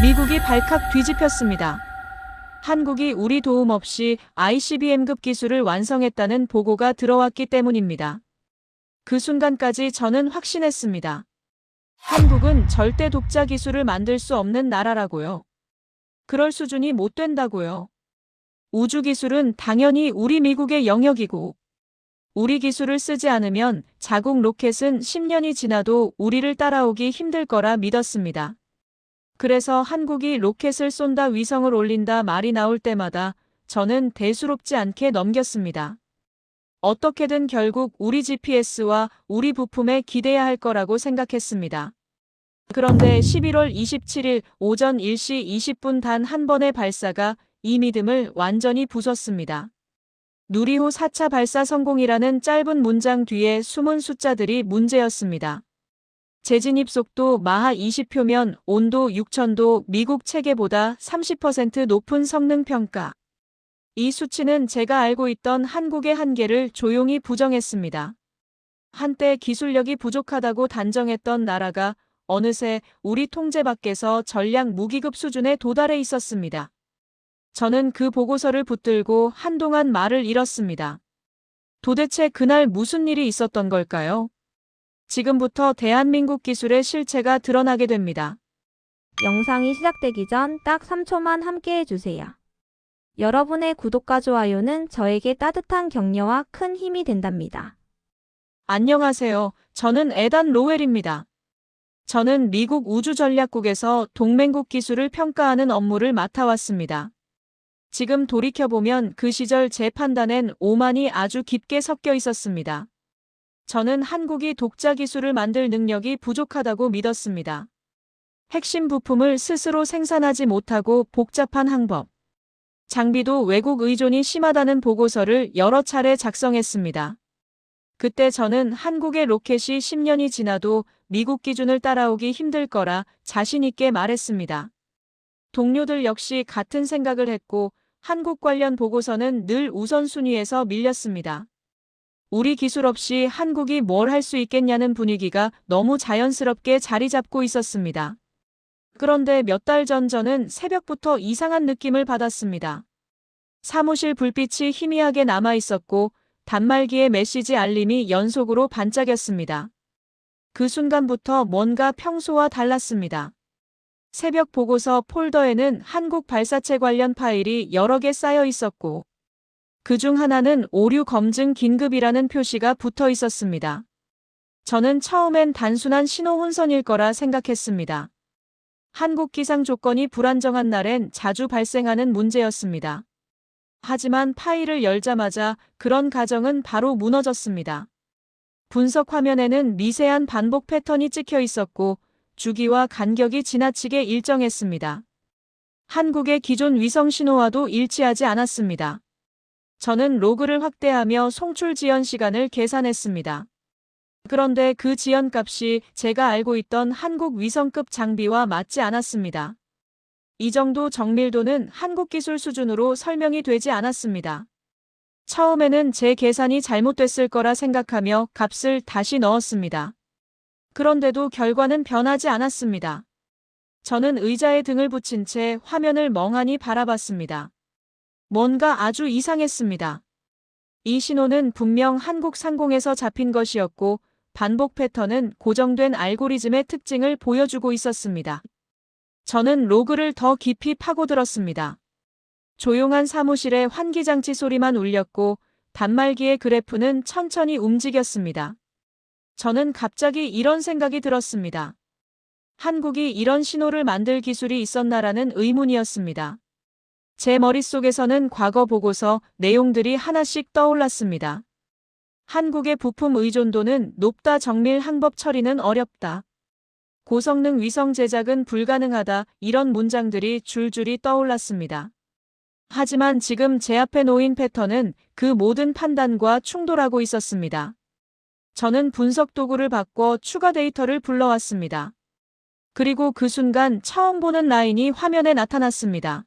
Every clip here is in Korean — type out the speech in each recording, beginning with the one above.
미국이 발칵 뒤집혔습니다. 한국이 우리 도움 없이 ICBM급 기술을 완성했다는 보고가 들어왔기 때문입니다. 그 순간까지 저는 확신했습니다. 한국은 절대 독자 기술을 만들 수 없는 나라라고요. 그럴 수준이 못 된다고요. 우주 기술은 당연히 우리 미국의 영역이고, 우리 기술을 쓰지 않으면 자국 로켓은 10년이 지나도 우리를 따라오기 힘들 거라 믿었습니다. 그래서 한국이 로켓을 쏜다, 위성을 올린다 말이 나올 때마다 저는 대수롭지 않게 넘겼습니다. 어떻게든 결국 우리 GPS와 우리 부품에 기대야 할 거라고 생각했습니다. 그런데 11월 27일 오전 1시 20분 단 한 번의 발사가 이 믿음을 완전히 부쉈습니다. 누리호 4차 발사 성공이라는 짧은 문장 뒤에 숨은 숫자들이 문제였습니다. 재진입 속도 마하 20표면 온도 6000도, 미국 체계보다 30% 높은 성능 평가. 이 수치는 제가 알고 있던 한국의 한계를 조용히 부정했습니다. 한때 기술력이 부족하다고 단정했던 나라가 어느새 우리 통제 밖에서 전략 무기급 수준에 도달해 있었습니다. 저는 그 보고서를 붙들고 한동안 말을 잃었습니다. 도대체 그날 무슨 일이 있었던 걸까요? 지금부터 대한민국 기술의 실체가 드러나게 됩니다. 영상이 시작되기 전 딱 3초만 함께 해주세요. 여러분의 구독과 좋아요는 저에게 따뜻한 격려와 큰 힘이 된답니다. 안녕하세요. 저는 에단 로웰입니다. 저는 미국 우주전략국에서 동맹국 기술을 평가하는 업무를 맡아왔습니다. 지금 돌이켜보면 그 시절 제 판단엔 오만이 아주 깊게 섞여 있었습니다. 저는 한국이 독자 기술을 만들 능력이 부족하다고 믿었습니다. 핵심 부품을 스스로 생산하지 못하고 복잡한 항법, 장비도 외국 의존이 심하다는 보고서를 여러 차례 작성했습니다. 그때 저는 한국의 로켓이 10년이 지나도 미국 기준을 따라오기 힘들 거라 자신 있게 말했습니다. 동료들 역시 같은 생각을 했고 한국 관련 보고서는 늘 우선순위에서 밀렸습니다. 우리 기술 없이 한국이 뭘 할 수 있겠냐는 분위기가 너무 자연스럽게 자리 잡고 있었습니다. 그런데 몇 달 전 저는 새벽부터 이상한 느낌을 받았습니다. 사무실 불빛이 희미하게 남아 있었고 단말기의 메시지 알림이 연속으로 반짝였습니다. 그 순간부터 뭔가 평소와 달랐습니다. 새벽 보고서 폴더에는 한국 발사체 관련 파일이 여러 개 쌓여 있었고 그중 하나는 오류 검증 긴급이라는 표시가 붙어 있었습니다. 저는 처음엔 단순한 신호 혼선일 거라 생각했습니다. 한국 기상 조건이 불안정한 날엔 자주 발생하는 문제였습니다. 하지만 파일을 열자마자 그런 가정은 바로 무너졌습니다. 분석 화면에는 미세한 반복 패턴이 찍혀 있었고 주기와 간격이 지나치게 일정했습니다. 한국의 기존 위성 신호와도 일치하지 않았습니다. 저는 로그를 확대하며 송출 지연 시간을 계산했습니다. 그런데 그 지연 값이 제가 알고 있던 한국 위성급 장비와 맞지 않았습니다. 이 정도 정밀도는 한국 기술 수준으로 설명이 되지 않았습니다. 처음에는 제 계산이 잘못됐을 거라 생각하며 값을 다시 넣었습니다. 그런데도 결과는 변하지 않았습니다. 저는 의자에 등을 붙인 채 화면을 멍하니 바라봤습니다. 뭔가 아주 이상했습니다. 이 신호는 분명 한국 상공에서 잡힌 것이었고 반복 패턴은 고정된 알고리즘의 특징을 보여주고 있었습니다. 저는 로그를 더 깊이 파고들었습니다. 조용한 사무실에 환기장치 소리만 울렸고 단말기의 그래프는 천천히 움직였습니다. 저는 갑자기 이런 생각이 들었습니다. 한국이 이런 신호를 만들 기술이 있었나라는 의문이었습니다. 제 머릿속에서는 과거 보고서 내용들이 하나씩 떠올랐습니다. 한국의 부품 의존도는 높다, 정밀 항법 처리는 어렵다, 고성능 위성 제작은 불가능하다, 이런 문장들이 줄줄이 떠올랐습니다. 하지만 지금 제 앞에 놓인 패턴은 그 모든 판단과 충돌하고 있었습니다. 저는 분석 도구를 바꿔 추가 데이터를 불러왔습니다. 그리고 그 순간 처음 보는 라인이 화면에 나타났습니다.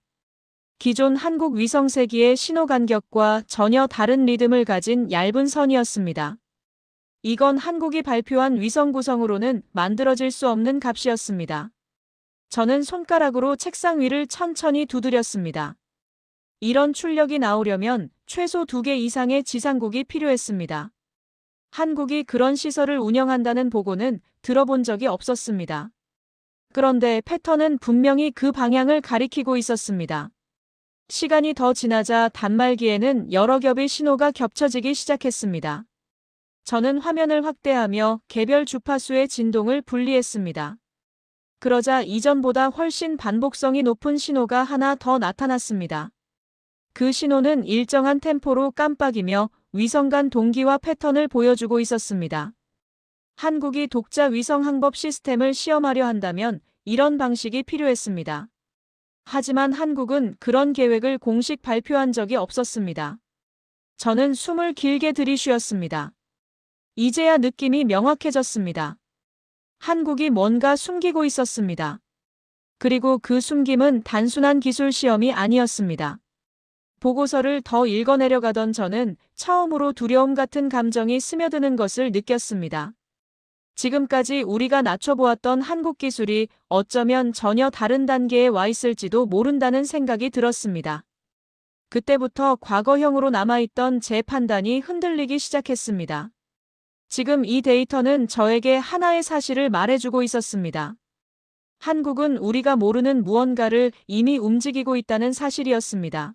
기존 한국 위성세기의 신호 간격과 전혀 다른 리듬을 가진 얇은 선이었습니다. 이건 한국이 발표한 위성 구성으로는 만들어질 수 없는 값이었습니다. 저는 손가락으로 책상 위를 천천히 두드렸습니다. 이런 출력이 나오려면 최소 2개 이상의 지상국이 필요했습니다. 한국이 그런 시설을 운영한다는 보고는 들어본 적이 없었습니다. 그런데 패턴은 분명히 그 방향을 가리키고 있었습니다. 시간이 더 지나자 단말기에는 여러 겹의 신호가 겹쳐지기 시작했습니다. 저는 화면을 확대하며 개별 주파수의 진동을 분리했습니다. 그러자 이전보다 훨씬 반복성이 높은 신호가 하나 더 나타났습니다. 그 신호는 일정한 템포로 깜빡이며 위성 간 동기화 패턴을 보여주고 있었습니다. 한국이 독자 위성 항법 시스템을 시험하려 한다면 이런 방식이 필요했습니다. 하지만 한국은 그런 계획을 공식 발표한 적이 없었습니다. 저는 숨을 길게 들이쉬었습니다. 이제야 느낌이 명확해졌습니다. 한국이 뭔가 숨기고 있었습니다. 그리고 그 숨김은 단순한 기술 시험이 아니었습니다. 보고서를 더 읽어내려가던 저는 처음으로 두려움 같은 감정이 스며드는 것을 느꼈습니다. 지금까지 우리가 낮춰보았던 한국 기술이 어쩌면 전혀 다른 단계에 와 있을지도 모른다는 생각이 들었습니다. 그때부터 과거형으로 남아있던 제 판단이 흔들리기 시작했습니다. 지금 이 데이터는 저에게 하나의 사실을 말해주고 있었습니다. 한국은 우리가 모르는 무언가를 이미 움직이고 있다는 사실이었습니다.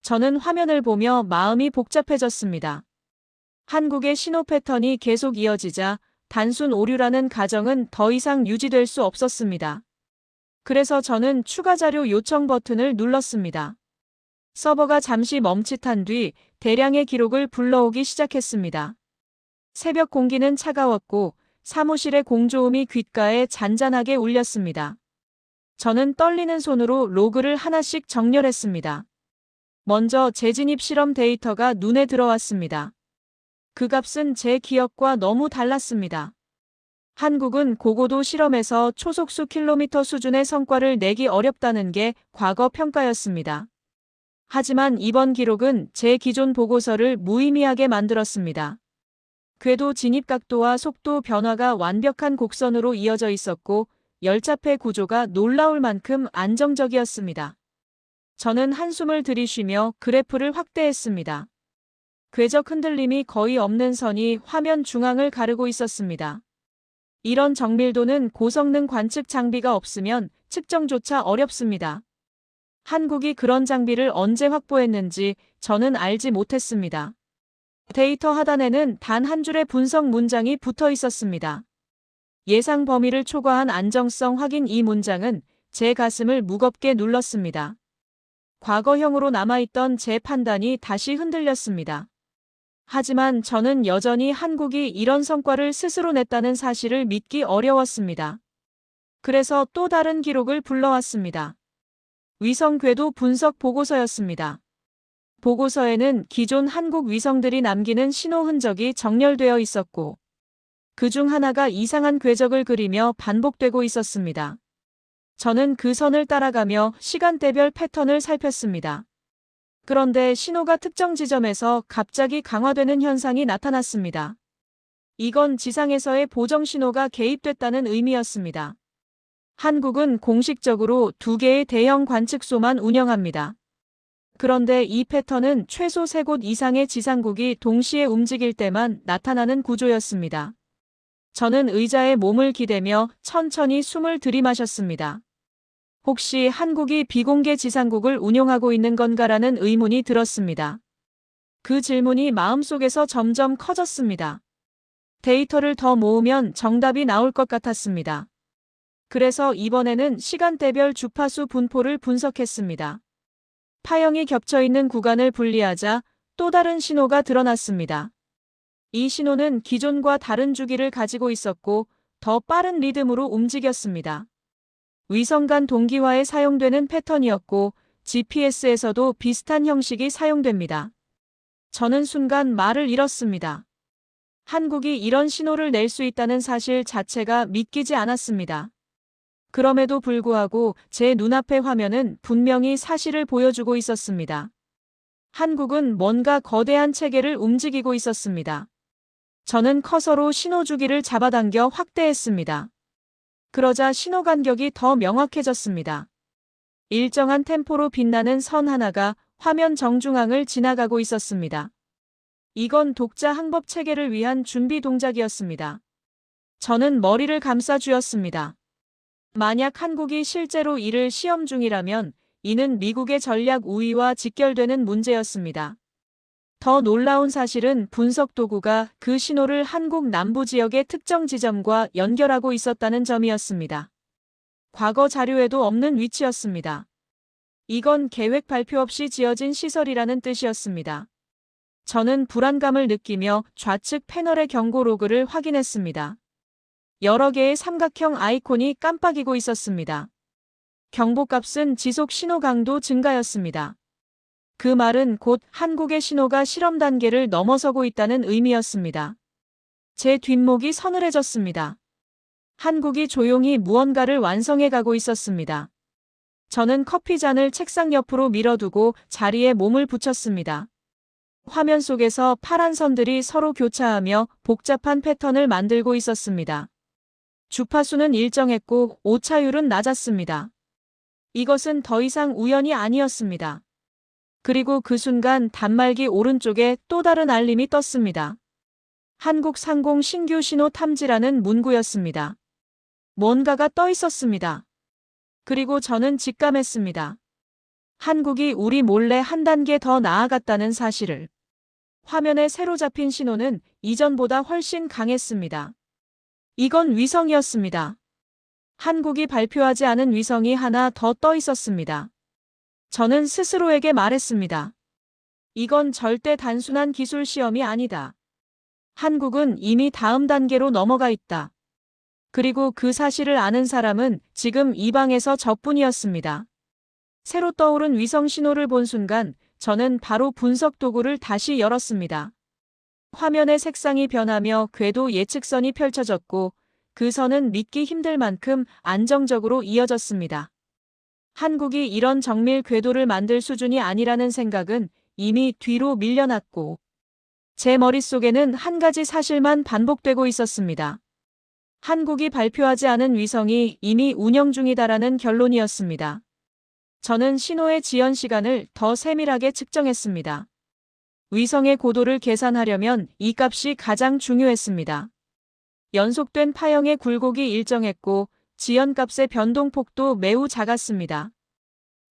저는 화면을 보며 마음이 복잡해졌습니다. 한국의 신호 패턴이 계속 이어지자 단순 오류라는 가정은 더 이상 유지될 수 없었습니다. 그래서 저는 추가 자료 요청 버튼을 눌렀습니다. 서버가 잠시 멈칫한 뒤 대량의 기록을 불러오기 시작했습니다. 새벽 공기는 차가웠고 사무실의 공조음이 귓가에 잔잔하게 울렸습니다. 저는 떨리는 손으로 로그를 하나씩 정렬했습니다. 먼저 재진입 실험 데이터가 눈에 들어왔습니다. 그 값은 제 기억과 너무 달랐습니다. 한국은 고고도 실험에서 초속수 킬로미터 수준의 성과를 내기 어렵다는 게 과거 평가였습니다. 하지만 이번 기록은 제 기존 보고서를 무의미하게 만들었습니다. 궤도 진입 각도와 속도 변화가 완벽한 곡선으로 이어져 있었고 열차폐 구조가 놀라울 만큼 안정적이었습니다. 저는 한숨을 들이쉬며 그래프를 확대했습니다. 궤적 흔들림이 거의 없는 선이 화면 중앙을 가르고 있었습니다. 이런 정밀도는 고성능 관측 장비가 없으면 측정조차 어렵습니다. 한국이 그런 장비를 언제 확보했는지 저는 알지 못했습니다. 데이터 하단에는 단 한 줄의 분석 문장이 붙어 있었습니다. 예상 범위를 초과한 안정성 확인. 이 문장은 제 가슴을 무겁게 눌렀습니다. 과거형으로 남아있던 제 판단이 다시 흔들렸습니다. 하지만 저는 여전히 한국이 이런 성과를 스스로 냈다는 사실을 믿기 어려웠습니다. 그래서 또 다른 기록을 불러왔습니다. 위성 궤도 분석 보고서였습니다. 보고서에는 기존 한국 위성들이 남기는 신호 흔적이 정렬되어 있었고 그중 하나가 이상한 궤적을 그리며 반복되고 있었습니다. 저는 그 선을 따라가며 시간대별 패턴을 살폈습니다. 그런데 신호가 특정 지점에서 갑자기 강화되는 현상이 나타났습니다. 이건 지상에서의 보정 신호가 개입됐다는 의미였습니다. 한국은 공식적으로 2개의 대형 관측소만 운영합니다. 그런데 이 패턴은 최소 3곳 이상의 지상국이 동시에 움직일 때만 나타나는 구조였습니다. 저는 의자에 몸을 기대며 천천히 숨을 들이마셨습니다. 혹시 한국이 비공개 지상국을 운용하고 있는 건가라는 의문이 들었습니다. 그 질문이 마음속에서 점점 커졌습니다. 데이터를 더 모으면 정답이 나올 것 같았습니다. 그래서 이번에는 시간대별 주파수 분포를 분석했습니다. 파형이 겹쳐있는 구간을 분리하자 또 다른 신호가 드러났습니다. 이 신호는 기존과 다른 주기를 가지고 있었고 더 빠른 리듬으로 움직였습니다. 위성 간 동기화에 사용되는 패턴이었고 GPS에서도 비슷한 형식이 사용됩니다. 저는 순간 말을 잃었습니다. 한국이 이런 신호를 낼 수 있다는 사실 자체가 믿기지 않았습니다. 그럼에도 불구하고 제 눈앞의 화면은 분명히 사실을 보여주고 있었습니다. 한국은 뭔가 거대한 체계를 움직이고 있었습니다. 저는 커서로 신호 주기를 잡아당겨 확대했습니다. 그러자 신호 간격이 더 명확해졌습니다. 일정한 템포로 빛나는 선 하나가 화면 정중앙을 지나가고 있었습니다. 이건 독자 항법 체계를 위한 준비 동작이었습니다. 저는 머리를 감싸 쥐었습니다. 만약 한국이 실제로 이를 시험 중이라면 이는 미국의 전략 우위와 직결되는 문제였습니다. 더 놀라운 사실은 분석 도구가 그 신호를 한국 남부 지역의 특정 지점과 연결하고 있었다는 점이었습니다. 과거 자료에도 없는 위치였습니다. 이건 계획 발표 없이 지어진 시설이라는 뜻이었습니다. 저는 불안감을 느끼며 좌측 패널의 경고 로그를 확인했습니다. 여러 개의 삼각형 아이콘이 깜빡이고 있었습니다. 경보값은 지속 신호 강도 증가였습니다. 그 말은 곧 한국의 신호가 실험 단계를 넘어서고 있다는 의미였습니다. 제 뒷목이 서늘해졌습니다. 한국이 조용히 무언가를 완성해 가고 있었습니다. 저는 커피잔을 책상 옆으로 밀어두고 자리에 몸을 붙였습니다. 화면 속에서 파란 선들이 서로 교차하며 복잡한 패턴을 만들고 있었습니다. 주파수는 일정했고 오차율은 낮았습니다. 이것은 더 이상 우연이 아니었습니다. 그리고 그 순간 단말기 오른쪽에 또 다른 알림이 떴습니다. 한국 상공 신규 신호 탐지라는 문구였습니다. 뭔가가 떠 있었습니다. 그리고 저는 직감했습니다. 한국이 우리 몰래 한 단계 더 나아갔다는 사실을. 화면에 새로 잡힌 신호는 이전보다 훨씬 강했습니다. 이건 위성이었습니다. 한국이 발표하지 않은 위성이 하나 더 떠 있었습니다. 저는 스스로에게 말했습니다. 이건 절대 단순한 기술 시험이 아니다. 한국은 이미 다음 단계로 넘어가 있다. 그리고 그 사실을 아는 사람은 지금 이 방에서 저뿐이었습니다. 새로 떠오른 위성 신호를 본 순간 저는 바로 분석 도구를 다시 열었습니다. 화면의 색상이 변하며 궤도 예측선이 펼쳐졌고 그 선은 믿기 힘들 만큼 안정적으로 이어졌습니다. 한국이 이런 정밀 궤도를 만들 수준이 아니라는 생각은 이미 뒤로 밀려났고 제 머릿속에는 한 가지 사실만 반복되고 있었습니다. 한국이 발표하지 않은 위성이 이미 운영 중이다라는 결론이었습니다. 저는 신호의 지연 시간을 더 세밀하게 측정했습니다. 위성의 고도를 계산하려면 이 값이 가장 중요했습니다. 연속된 파형의 굴곡이 일정했고 지연값의 변동폭도 매우 작았습니다.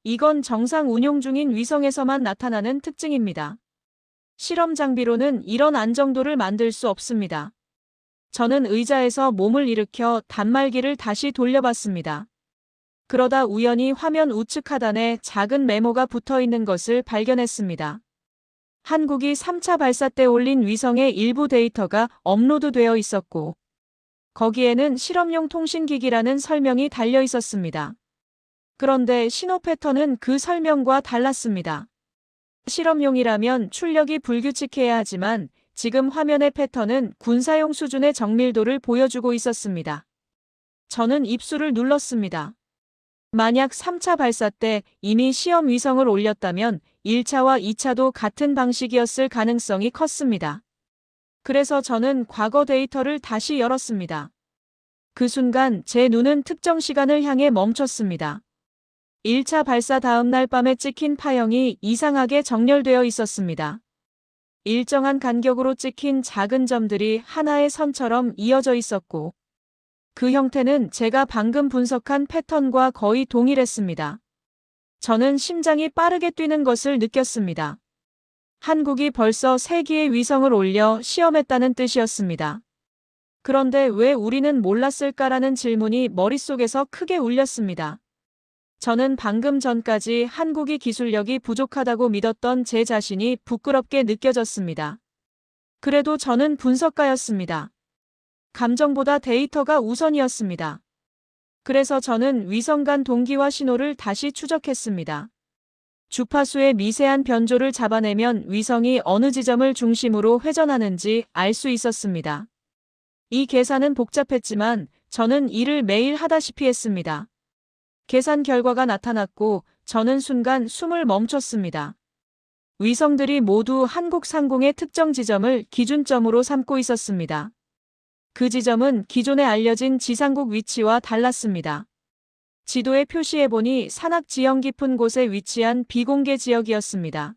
이건 정상 운용 중인 위성에서만 나타나는 특징입니다. 실험 장비로는 이런 안정도를 만들 수 없습니다. 저는 의자에서 몸을 일으켜 단말기를 다시 돌려봤습니다. 그러다 우연히 화면 우측 하단에 작은 메모가 붙어 있는 것을 발견했습니다. 한국이 3차 발사 때 올린 위성의 일부 데이터가 업로드되어 있었고 거기에는 실험용 통신기기라는 설명이 달려 있었습니다. 그런데 신호 패턴은 그 설명과 달랐습니다. 실험용이라면 출력이 불규칙해야 하지만 지금 화면의 패턴은 군사용 수준의 정밀도를 보여주고 있었습니다. 저는 입술을 눌렀습니다. 만약 3차 발사 때 이미 시험 위성을 올렸다면 1차와 2차도 같은 방식이었을 가능성이 컸습니다. 그래서 저는 과거 데이터를 다시 열었습니다. 그 순간 제 눈은 특정 시간을 향해 멈췄습니다. 1차 발사 다음 날 밤에 찍힌 파형이 이상하게 정렬되어 있었습니다. 일정한 간격으로 찍힌 작은 점들이 하나의 선처럼 이어져 있었고 그 형태는 제가 방금 분석한 패턴과 거의 동일했습니다. 저는 심장이 빠르게 뛰는 것을 느꼈습니다. 한국이 벌써 3기의 위성을 올려 시험했다는 뜻이었습니다. 그런데 왜 우리는 몰랐을까라는 질문이 머릿속에서 크게 울렸습니다. 저는 방금 전까지 한국이 기술력이 부족하다고 믿었던 제 자신이 부끄럽게 느껴졌습니다. 그래도 저는 분석가였습니다. 감정보다 데이터가 우선이었습니다. 그래서 저는 위성 간 동기와 신호를 다시 추적했습니다. 주파수의 미세한 변조를 잡아내면 위성이 어느 지점을 중심으로 회전하는지 알 수 있었습니다. 이 계산은 복잡했지만 저는 이를 매일 하다시피 했습니다. 계산 결과가 나타났고 저는 순간 숨을 멈췄습니다. 위성들이 모두 한국 상공의 특정 지점을 기준점으로 삼고 있었습니다. 그 지점은 기존에 알려진 지상국 위치와 달랐습니다. 지도에 표시해보니 산악 지형 깊은 곳에 위치한 비공개 지역이었습니다.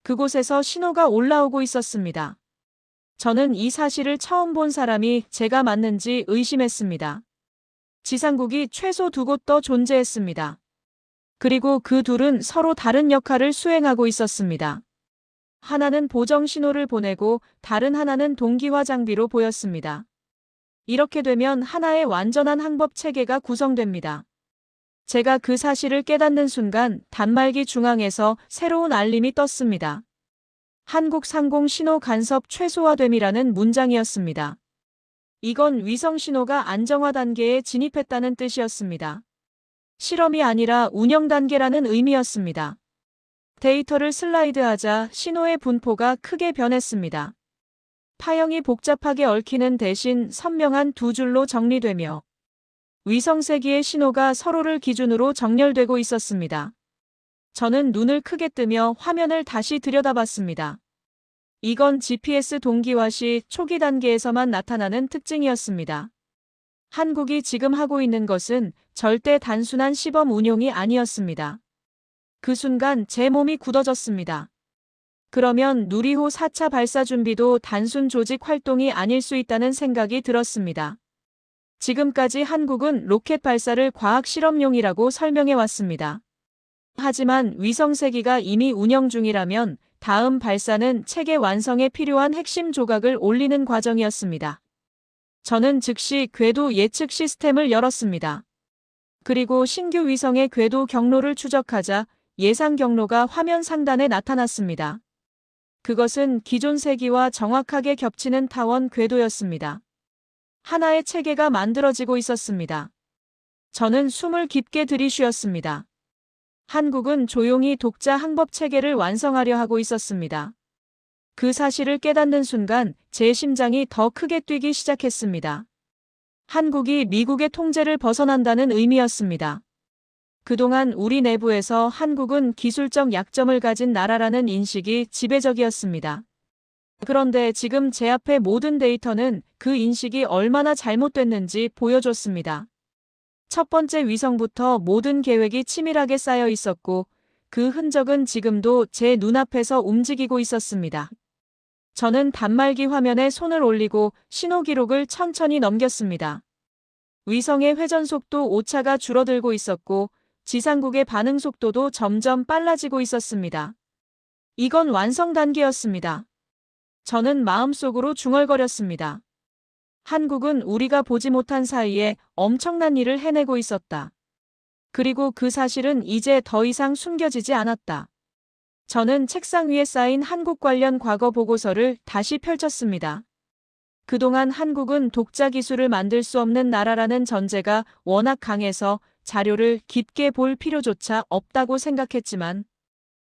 그곳에서 신호가 올라오고 있었습니다. 저는 이 사실을 처음 본 사람이 제가 맞는지 의심했습니다. 지상국이 최소 두 곳 더 존재했습니다. 그리고 그 둘은 서로 다른 역할을 수행하고 있었습니다. 하나는 보정 신호를 보내고 다른 하나는 동기화 장비로 보였습니다. 이렇게 되면 하나의 완전한 항법 체계가 구성됩니다. 제가 그 사실을 깨닫는 순간 단말기 중앙에서 새로운 알림이 떴습니다. 한국 상공 신호 간섭 최소화됨이라는 문장이었습니다. 이건 위성 신호가 안정화 단계에 진입했다는 뜻이었습니다. 실험이 아니라 운영 단계라는 의미였습니다. 데이터를 슬라이드하자 신호의 분포가 크게 변했습니다. 파형이 복잡하게 얽히는 대신 선명한 두 줄로 정리되며 위성 세기의 신호가 서로를 기준으로 정렬되고 있었습니다. 저는 눈을 크게 뜨며 화면을 다시 들여다봤습니다. 이건 GPS 동기화 시 초기 단계에서만 나타나는 특징이었습니다. 한국이 지금 하고 있는 것은 절대 단순한 시범 운용이 아니었습니다. 그 순간 제 몸이 굳어졌습니다. 그러면 누리호 4차 발사 준비도 단순 조직 활동이 아닐 수 있다는 생각이 들었습니다. 지금까지 한국은 로켓 발사를 과학 실험용이라고 설명해 왔습니다. 하지만 위성 세기가 이미 운영 중이라면 다음 발사는 체계 완성에 필요한 핵심 조각을 올리는 과정이었습니다. 저는 즉시 궤도 예측 시스템을 열었습니다. 그리고 신규 위성의 궤도 경로를 추적하자 예상 경로가 화면 상단에 나타났습니다. 그것은 기존 세기와 정확하게 겹치는 타원 궤도였습니다. 하나의 체계가 만들어지고 있었습니다. 저는 숨을 깊게 들이쉬었습니다. 한국은 조용히 독자 항법 체계를 완성하려 하고 있었습니다. 그 사실을 깨닫는 순간 제 심장이 더 크게 뛰기 시작했습니다. 한국이 미국의 통제를 벗어난다는 의미였습니다. 그동안 우리 내부에서 한국은 기술적 약점을 가진 나라라는 인식이 지배적이었습니다. 그런데 지금 제 앞의 모든 데이터는 그 인식이 얼마나 잘못됐는지 보여줬습니다. 첫 번째 위성부터 모든 계획이 치밀하게 쌓여 있었고 그 흔적은 지금도 제 눈앞에서 움직이고 있었습니다. 저는 단말기 화면에 손을 올리고 신호 기록을 천천히 넘겼습니다. 위성의 회전 속도 오차가 줄어들고 있었고 지상국의 반응 속도도 점점 빨라지고 있었습니다. 이건 완성 단계였습니다. 저는 마음속으로 중얼거렸습니다. 한국은 우리가 보지 못한 사이에 엄청난 일을 해내고 있었다. 그리고 그 사실은 이제 더 이상 숨겨지지 않았다. 저는 책상 위에 쌓인 한국 관련 과거 보고서를 다시 펼쳤습니다. 그동안 한국은 독자 기술을 만들 수 없는 나라라는 전제가 워낙 강해서 자료를 깊게 볼 필요조차 없다고 생각했지만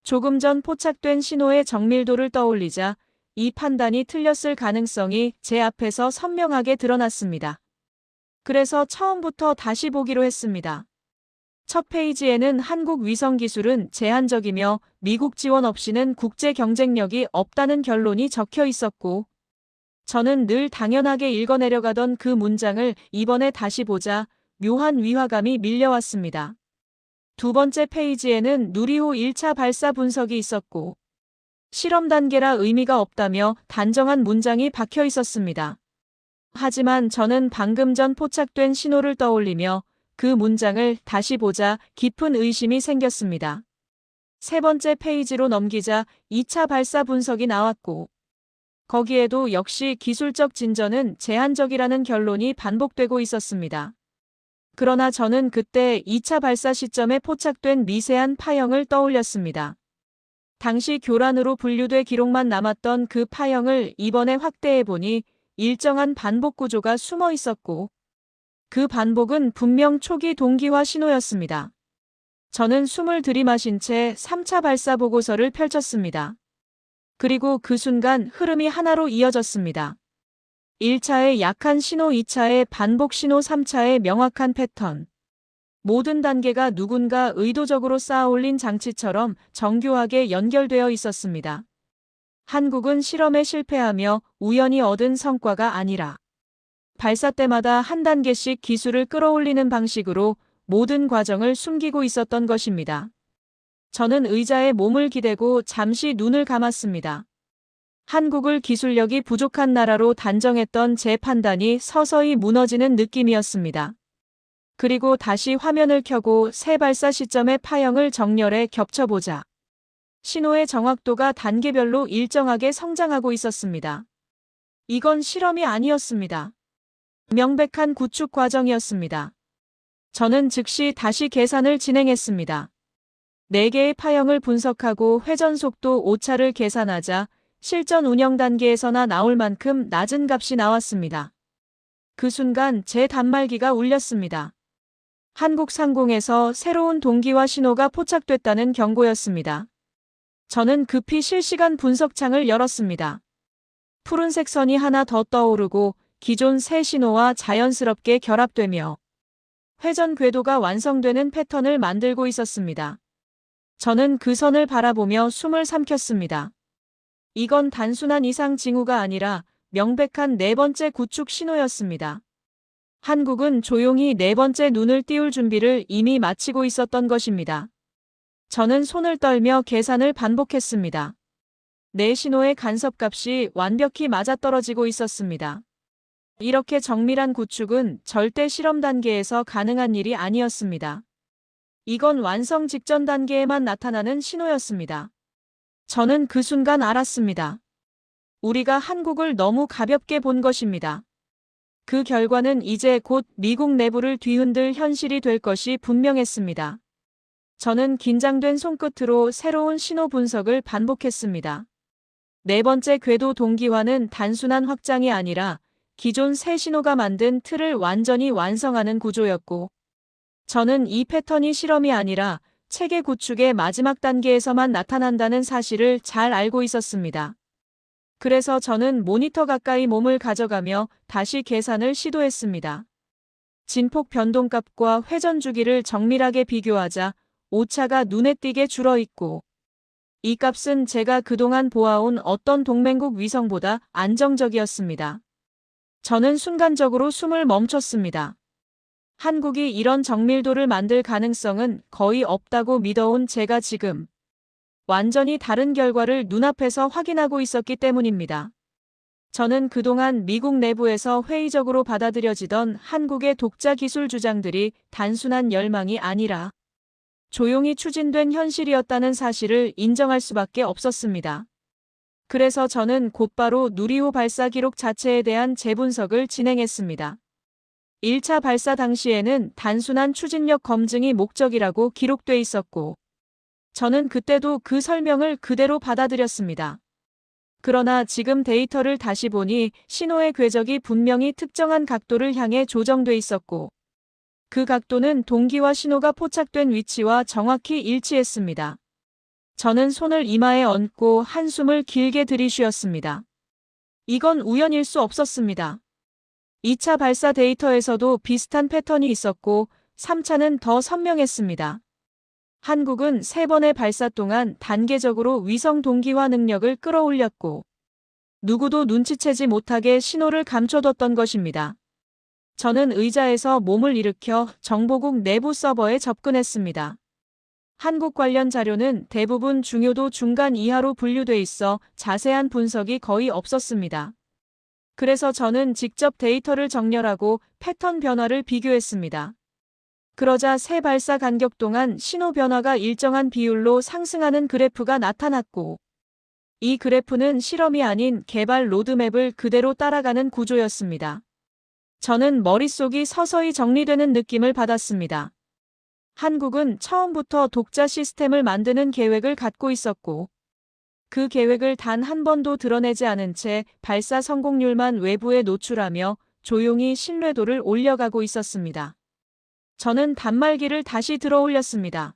조금 전 포착된 신호의 정밀도를 떠올리자 이 판단이 틀렸을 가능성이 제 앞에서 선명하게 드러났습니다. 그래서 처음부터 다시 보기로 했습니다. 첫 페이지에는 한국 위성 기술은 제한적이며 미국 지원 없이는 국제 경쟁력이 없다는 결론이 적혀 있었고 저는 늘 당연하게 읽어내려가던 그 문장을 이번에 다시 보자 묘한 위화감이 밀려왔습니다. 두 번째 페이지에는 누리호 1차 발사 분석이 있었고 실험 단계라 의미가 없다며 단정한 문장이 박혀 있었습니다. 하지만 저는 방금 전 포착된 신호를 떠올리며 그 문장을 다시 보자 깊은 의심이 생겼습니다. 세 번째 페이지로 넘기자 2차 발사 분석이 나왔고 거기에도 역시 기술적 진전은 제한적이라는 결론이 반복되고 있었습니다. 그러나 저는 그때 2차 발사 시점에 포착된 미세한 파형을 떠올렸습니다. 당시 교란으로 분류돼 기록만 남았던 그 파형을 이번에 확대해보니 일정한 반복 구조가 숨어 있었고 그 반복은 분명 초기 동기화 신호였습니다. 저는 숨을 들이마신 채 3차 발사 보고서를 펼쳤습니다. 그리고 그 순간 흐름이 하나로 이어졌습니다. 1차의 약한 신호, 2차의 반복 신호, 3차의 명확한 패턴. 모든 단계가 누군가 의도적으로 쌓아올린 장치처럼 정교하게 연결되어 있었습니다. 한국은 실험에 실패하며 우연히 얻은 성과가 아니라 발사 때마다 한 단계씩 기술을 끌어올리는 방식으로 모든 과정을 숨기고 있었던 것입니다. 저는 의자에 몸을 기대고 잠시 눈을 감았습니다. 한국을 기술력이 부족한 나라로 단정했던 제 판단이 서서히 무너지는 느낌이었습니다. 그리고 다시 화면을 켜고 새 발사 시점의 파형을 정렬해 겹쳐보자. 신호의 정확도가 단계별로 일정하게 성장하고 있었습니다. 이건 실험이 아니었습니다. 명백한 구축 과정이었습니다. 저는 즉시 다시 계산을 진행했습니다. 4개의 파형을 분석하고 회전 속도 오차를 계산하자 실전 운영 단계에서나 나올 만큼 낮은 값이 나왔습니다. 그 순간 제 단말기가 울렸습니다. 한국상공에서 새로운 동기화 신호가 포착됐다는 경고였습니다. 저는 급히 실시간 분석창을 열었습니다. 푸른색 선이 하나 더 떠오르고 기존 새 신호와 자연스럽게 결합되며 회전 궤도가 완성되는 패턴을 만들고 있었습니다. 저는 그 선을 바라보며 숨을 삼켰습니다. 이건 단순한 이상 징후가 아니라 명백한 4번째 구축 신호였습니다. 한국은 조용히 4번째 눈을 띄울 준비를 이미 마치고 있었던 것입니다. 저는 손을 떨며 계산을 반복했습니다. 내 신호의 간섭값이 완벽히 맞아떨어지고 있었습니다. 이렇게 정밀한 구축은 절대 실험 단계에서 가능한 일이 아니었습니다. 이건 완성 직전 단계에만 나타나는 신호였습니다. 저는 그 순간 알았습니다. 우리가 한국을 너무 가볍게 본 것입니다. 그 결과는 이제 곧 미국 내부를 뒤흔들 현실이 될 것이 분명했습니다. 저는 긴장된 손끝으로 새로운 신호 분석을 반복했습니다. 4번째 궤도 동기화는 단순한 확장이 아니라 기존 새 신호가 만든 틀을 완전히 완성하는 구조였고, 저는 이 패턴이 실험이 아니라 체계 구축의 마지막 단계에서만 나타난다는 사실을 잘 알고 있었습니다. 그래서 저는 모니터 가까이 몸을 가져가며 다시 계산을 시도했습니다. 진폭 변동값과 회전 주기를 정밀하게 비교하자 오차가 눈에 띄게 줄어있고, 이 값은 제가 그동안 보아온 어떤 동맹국 위성보다 안정적이었습니다. 저는 순간적으로 숨을 멈췄습니다. 한국이 이런 정밀도를 만들 가능성은 거의 없다고 믿어온 제가 지금 완전히 다른 결과를 눈앞에서 확인하고 있었기 때문입니다. 저는 그동안 미국 내부에서 회의적으로 받아들여지던 한국의 독자 기술 주장들이 단순한 열망이 아니라 조용히 추진된 현실이었다는 사실을 인정할 수밖에 없었습니다. 그래서 저는 곧바로 누리호 발사 기록 자체에 대한 재분석을 진행했습니다. 1차 발사 당시에는 단순한 추진력 검증이 목적이라고 기록돼 있었고, 저는 그때도 그 설명을 그대로 받아들였습니다. 그러나 지금 데이터를 다시 보니 신호의 궤적이 분명히 특정한 각도를 향해 조정돼 있었고, 그 각도는 동기화 신호가 포착된 위치와 정확히 일치했습니다. 저는 손을 이마에 얹고 한숨을 길게 들이쉬었습니다. 이건 우연일 수 없었습니다. 2차 발사 데이터에서도 비슷한 패턴이 있었고 3차는 더 선명했습니다. 한국은 3번의 발사 동안 단계적으로 위성 동기화 능력을 끌어올렸고 누구도 눈치채지 못하게 신호를 감춰뒀던 것입니다. 저는 의자에서 몸을 일으켜 정보국 내부 서버에 접근했습니다. 한국 관련 자료는 대부분 중요도 중간 이하로 분류돼 있어 자세한 분석이 거의 없었습니다. 그래서 저는 직접 데이터를 정렬하고 패턴 변화를 비교했습니다. 그러자 새 발사 간격 동안 신호 변화가 일정한 비율로 상승하는 그래프가 나타났고, 이 그래프는 실험이 아닌 개발 로드맵을 그대로 따라가는 구조였습니다. 저는 머릿속이 서서히 정리되는 느낌을 받았습니다. 한국은 처음부터 독자 시스템을 만드는 계획을 갖고 있었고, 그 계획을 단 한 번도 드러내지 않은 채 발사 성공률만 외부에 노출하며 조용히 신뢰도를 올려가고 있었습니다. 저는 단말기를 다시 들어 올렸습니다.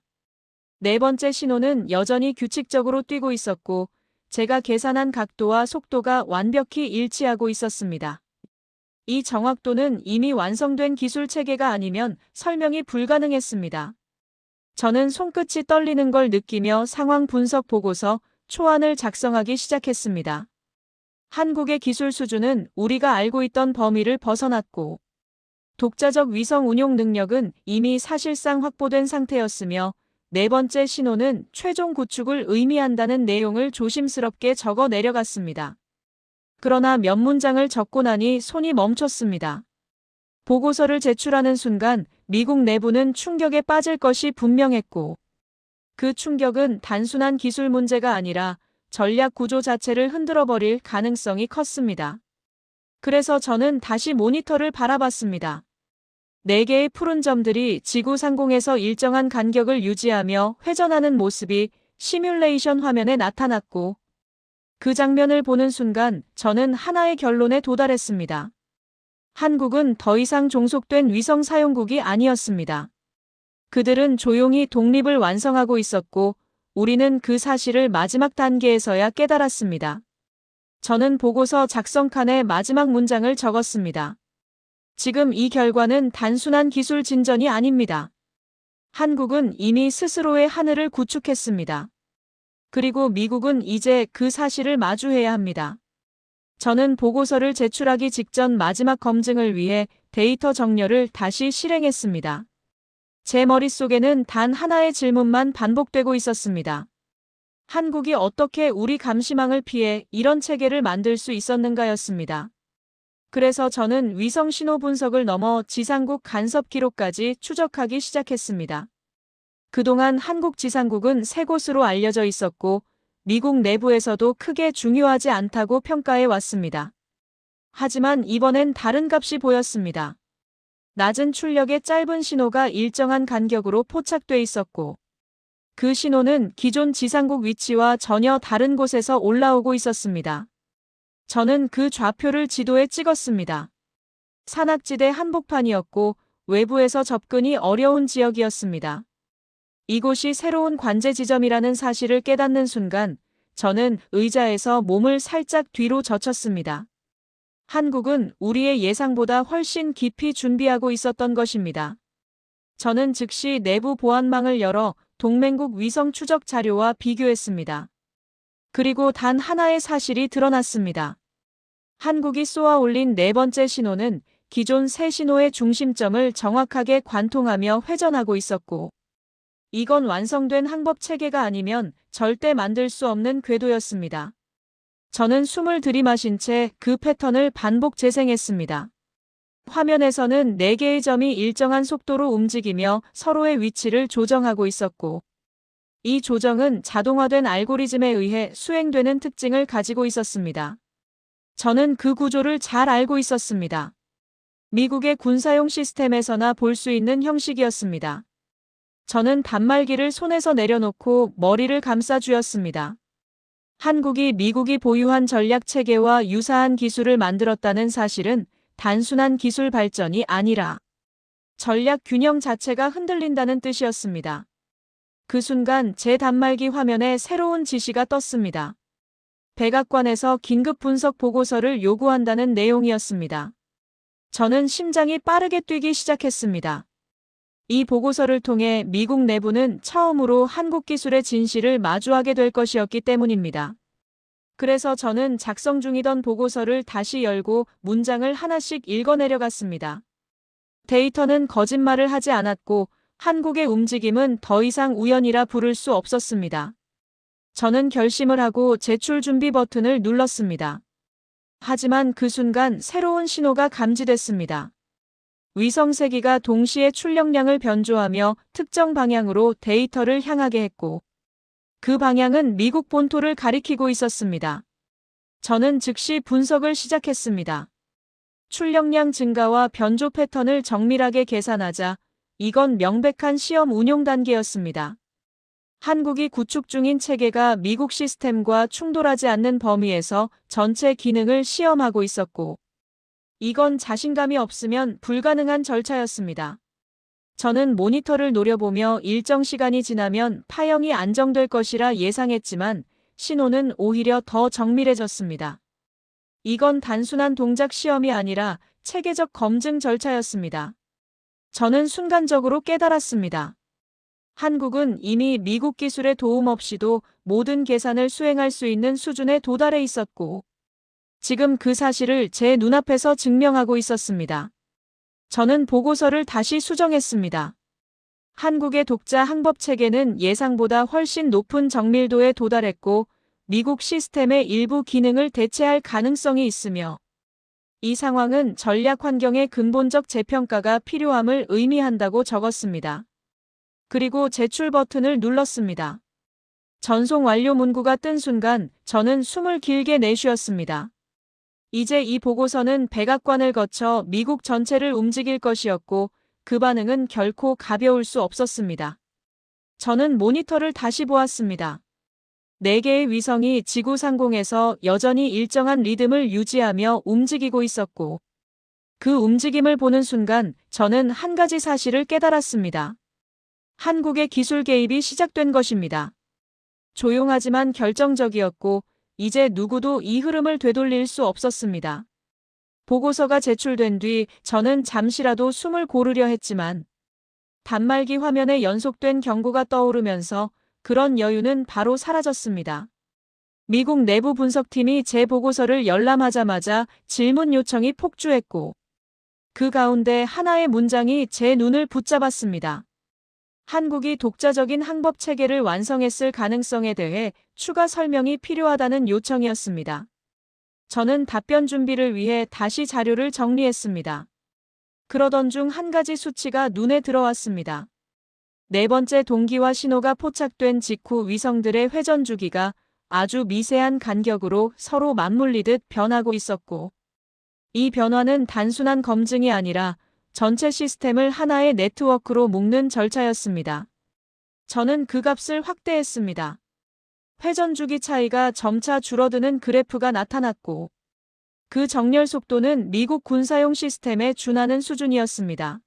4번째 신호는 여전히 규칙적으로 뛰고 있었고, 제가 계산한 각도와 속도가 완벽히 일치하고 있었습니다. 이 정확도는 이미 완성된 기술 체계가 아니면 설명이 불가능했습니다. 저는 손끝이 떨리는 걸 느끼며 상황 분석 보고서 초안을 작성하기 시작했습니다. 한국의 기술 수준은 우리가 알고 있던 범위를 벗어났고 독자적 위성 운용 능력은 이미 사실상 확보된 상태였으며 네 번째 신호는 최종 구축을 의미한다는 내용을 조심스럽게 적어 내려갔습니다. 그러나 몇 문장을 적고 나니 손이 멈췄습니다. 보고서를 제출하는 순간 미국 내부는 충격에 빠질 것이 분명했고 그 충격은 단순한 기술 문제가 아니라 전략 구조 자체를 흔들어버릴 가능성이 컸습니다. 그래서 저는 다시 모니터를 바라봤습니다. 4개의 푸른 점들이 지구 상공에서 일정한 간격을 유지하며 회전하는 모습이 시뮬레이션 화면에 나타났고 그 장면을 보는 순간 저는 하나의 결론에 도달했습니다. 한국은 더 이상 종속된 위성 사용국이 아니었습니다. 그들은 조용히 독립을 완성하고 있었고 우리는 그 사실을 마지막 단계에서야 깨달았습니다. 저는 보고서 작성 칸에 마지막 문장을 적었습니다. 지금 이 결과는 단순한 기술 진전이 아닙니다. 한국은 이미 스스로의 하늘을 구축했습니다. 그리고 미국은 이제 그 사실을 마주해야 합니다. 저는 보고서를 제출하기 직전 마지막 검증을 위해 데이터 정렬을 다시 실행했습니다. 제 머릿속에는 단 하나의 질문만 반복되고 있었습니다. 한국이 어떻게 우리 감시망을 피해 이런 체계를 만들 수 있었는가였습니다. 그래서 저는 위성 신호 분석을 넘어 지상국 간섭 기록까지 추적하기 시작했습니다. 그동안 한국 지상국은 3곳으로 알려져 있었고 미국 내부에서도 크게 중요하지 않다고 평가해 왔습니다. 하지만 이번엔 다른 값이 보였습니다. 낮은 출력의 짧은 신호가 일정한 간격으로 포착돼 있었고 그 신호는 기존 지상국 위치와 전혀 다른 곳에서 올라오고 있었습니다. 저는 그 좌표를 지도에 찍었습니다. 산악지대 한복판이었고 외부에서 접근이 어려운 지역이었습니다. 이곳이 새로운 관제 지점이라는 사실을 깨닫는 순간 저는 의자에서 몸을 살짝 뒤로 젖혔습니다. 한국은 우리의 예상보다 훨씬 깊이 준비하고 있었던 것입니다. 저는 즉시 내부 보안망을 열어 동맹국 위성 추적 자료와 비교했습니다. 그리고 단 하나의 사실이 드러났습니다. 한국이 쏘아 올린 4번째 신호는 기존 세 신호의 중심점을 정확하게 관통하며 회전하고 있었고 이건 완성된 항법 체계가 아니면 절대 만들 수 없는 궤도였습니다. 저는 숨을 들이마신 채 그 패턴을 반복 재생했습니다. 화면에서는 4개의 점이 일정한 속도로 움직이며 서로의 위치를 조정하고 있었고 이 조정은 자동화된 알고리즘에 의해 수행되는 특징을 가지고 있었습니다. 저는 그 구조를 잘 알고 있었습니다. 미국의 군사용 시스템에서나 볼 수 있는 형식이었습니다. 저는 단말기를 손에서 내려놓고 머리를 감싸 쥐었습니다. 한국이 미국이 보유한 전략 체계와 유사한 기술을 만들었다는 사실은 단순한 기술 발전이 아니라 전략 균형 자체가 흔들린다는 뜻이었습니다. 그 순간 제 단말기 화면에 새로운 지시가 떴습니다. 백악관에서 긴급 분석 보고서를 요구한다는 내용이었습니다. 저는 심장이 빠르게 뛰기 시작했습니다. 이 보고서를 통해 미국 내부는 처음으로 한국 기술의 진실을 마주하게 될 것이었기 때문입니다. 그래서 저는 작성 중이던 보고서를 다시 열고 문장을 하나씩 읽어내려갔습니다. 데이터는 거짓말을 하지 않았고 한국의 움직임은 더 이상 우연이라 부를 수 없었습니다. 저는 결심을 하고 제출 준비 버튼을 눌렀습니다. 하지만 그 순간 새로운 신호가 감지됐습니다. 위성 3기가 동시에 출력량을 변조하며 특정 방향으로 데이터를 향하게 했고 그 방향은 미국 본토를 가리키고 있었습니다. 저는 즉시 분석을 시작했습니다. 출력량 증가와 변조 패턴을 정밀하게 계산하자 이건 명백한 시험 운용 단계였습니다. 한국이 구축 중인 체계가 미국 시스템과 충돌하지 않는 범위에서 전체 기능을 시험하고 있었고 이건 자신감이 없으면 불가능한 절차였습니다. 저는 모니터를 노려보며 일정 시간이 지나면 파형이 안정될 것이라 예상했지만 신호는 오히려 더 정밀해졌습니다. 이건 단순한 동작 시험이 아니라 체계적 검증 절차였습니다. 저는 순간적으로 깨달았습니다. 한국은 이미 미국 기술의 도움 없이도 모든 계산을 수행할 수 있는 수준에 도달해 있었고 지금 그 사실을 제 눈앞에서 증명하고 있었습니다. 저는 보고서를 다시 수정했습니다. 한국의 독자 항법 체계는 예상보다 훨씬 높은 정밀도에 도달했고 미국 시스템의 일부 기능을 대체할 가능성이 있으며 이 상황은 전략 환경의 근본적 재평가가 필요함을 의미한다고 적었습니다. 그리고 제출 버튼을 눌렀습니다. 전송 완료 문구가 뜬 순간 저는 숨을 길게 내쉬었습니다. 이제 이 보고서는 백악관을 거쳐 미국 전체를 움직일 것이었고 그 반응은 결코 가벼울 수 없었습니다. 저는 모니터를 다시 보았습니다. 4개의 위성이 지구 상공에서 여전히 일정한 리듬을 유지하며 움직이고 있었고 그 움직임을 보는 순간 저는 한 가지 사실을 깨달았습니다. 한국의 기술 개입이 시작된 것입니다. 조용하지만 결정적이었고 이제 누구도 이 흐름을 되돌릴 수 없었습니다. 보고서가 제출된 뒤 저는 잠시라도 숨을 고르려 했지만 단말기 화면에 연속된 경고가 떠오르면서 그런 여유는 바로 사라졌습니다. 미국 내부 분석팀이 제 보고서를 열람하자마자 질문 요청이 폭주했고 그 가운데 하나의 문장이 제 눈을 붙잡았습니다. 한국이 독자적인 항법 체계를 완성했을 가능성에 대해 추가 설명이 필요하다는 요청이었습니다. 저는 답변 준비를 위해 다시 자료를 정리했습니다. 그러던 중 한 가지 수치가 눈에 들어왔습니다. 4번째 동기화 신호가 포착된 직후 위성들의 회전 주기가 아주 미세한 간격으로 서로 맞물리듯 변하고 있었고 이 변화는 단순한 검증이 아니라 전체 시스템을 하나의 네트워크로 묶는 절차였습니다. 저는 그 값을 확대했습니다. 회전 주기 차이가 점차 줄어드는 그래프가 나타났고 그 정렬 속도는 미국 군사용 시스템에 준하는 수준이었습니다.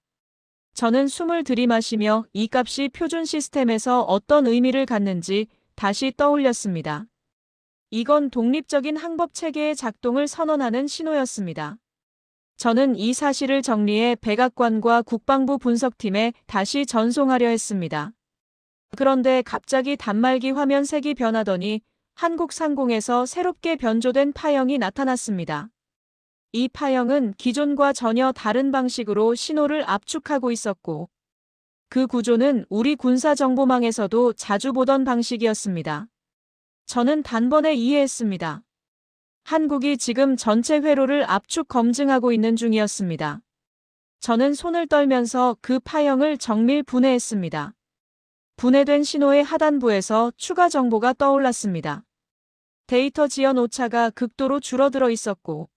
저는 숨을 들이마시며 이 값이 표준 시스템에서 어떤 의미를 갖는지 다시 떠올렸습니다. 이건 독립적인 항법 체계의 작동을 선언하는 신호였습니다. 저는 이 사실을 정리해 백악관과 국방부 분석팀에 다시 전송하려 했습니다. 그런데 갑자기 단말기 화면 색이 변하더니 한국 상공에서 새롭게 변조된 파형이 나타났습니다. 이 파형은 기존과 전혀 다른 방식으로 신호를 압축하고 있었고 그 구조는 우리 군사정보망에서도 자주 보던 방식이었습니다. 저는 단번에 이해했습니다. 한국이 지금 전체 회로를 압축 검증하고 있는 중이었습니다. 저는 손을 떨면서 그 파형을 정밀 분해했습니다. 분해된 신호의 하단부에서 추가 정보가 떠올랐습니다. 데이터 지연 오차가 극도로 줄어들어 있었고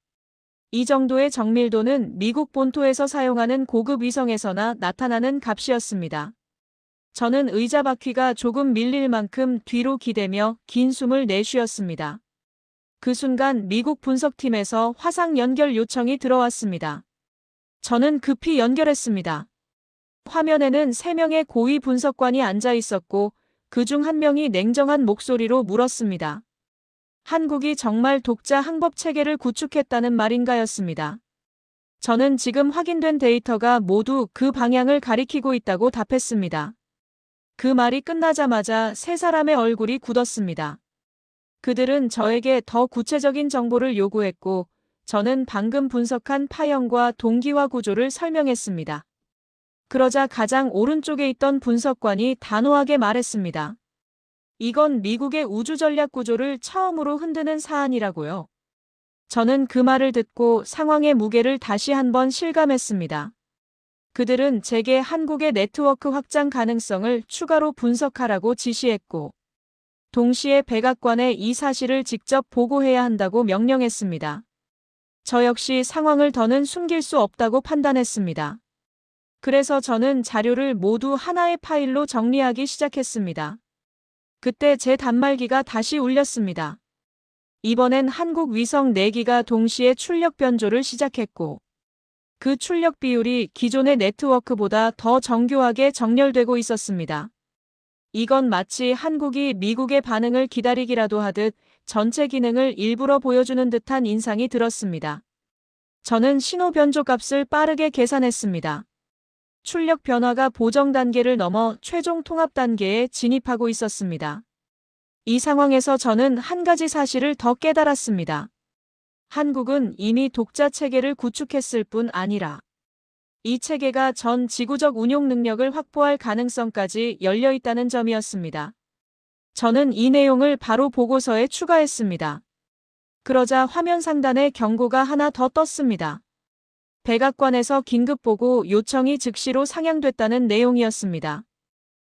이 정도의 정밀도는 미국 본토에서 사용하는 고급 위성에서나 나타나는 값이었습니다. 저는 의자 바퀴가 조금 밀릴 만큼 뒤로 기대며 긴 숨을 내쉬었습니다. 그 순간 미국 분석팀에서 화상 연결 요청이 들어왔습니다. 저는 급히 연결했습니다. 화면에는 3명의 고위 분석관이 앉아 있었고 그중 한 명이 냉정한 목소리로 물었습니다. 한국이 정말 독자 항법 체계를 구축했다는 말인가였습니다. 저는 지금 확인된 데이터가 모두 그 방향을 가리키고 있다고 답했습니다. 그 말이 끝나자마자 3사람의 얼굴이 굳었습니다. 그들은 저에게 더 구체적인 정보를 요구했고 저는 방금 분석한 파형과 동기화 구조를 설명했습니다. 그러자 가장 오른쪽에 있던 분석관이 단호하게 말했습니다. 이건 미국의 우주 전략 구조를 처음으로 흔드는 사안이라고요. 저는 그 말을 듣고 상황의 무게를 다시 한번 실감했습니다. 그들은 제게 한국의 네트워크 확장 가능성을 추가로 분석하라고 지시했고 동시에 백악관에 이 사실을 직접 보고해야 한다고 명령했습니다. 저 역시 상황을 더는 숨길 수 없다고 판단했습니다. 그래서 저는 자료를 모두 하나의 파일로 정리하기 시작했습니다. 그때 제 단말기가 다시 울렸습니다. 이번엔 한국 위성 4기가 동시에 출력 변조를 시작했고 그 출력 비율이 기존의 네트워크보다 더 정교하게 정렬되고 있었습니다. 이건 마치 한국이 미국의 반응을 기다리기라도 하듯 전체 기능을 일부러 보여주는 듯한 인상이 들었습니다. 저는 신호 변조 값을 빠르게 계산했습니다. 출력 변화가 보정 단계를 넘어 최종 통합 단계에 진입하고 있었습니다. 이 상황에서 저는 한 가지 사실을 더 깨달았습니다. 한국은 이미 독자 체계를 구축했을 뿐 아니라 이 체계가 전 지구적 운용 능력을 확보할 가능성까지 열려 있다는 점이었습니다. 저는 이 내용을 바로 보고서에 추가했습니다. 그러자 화면 상단에 경고가 하나 더 떴습니다. 백악관에서 긴급보고 요청이 즉시로 상향됐다는 내용이었습니다.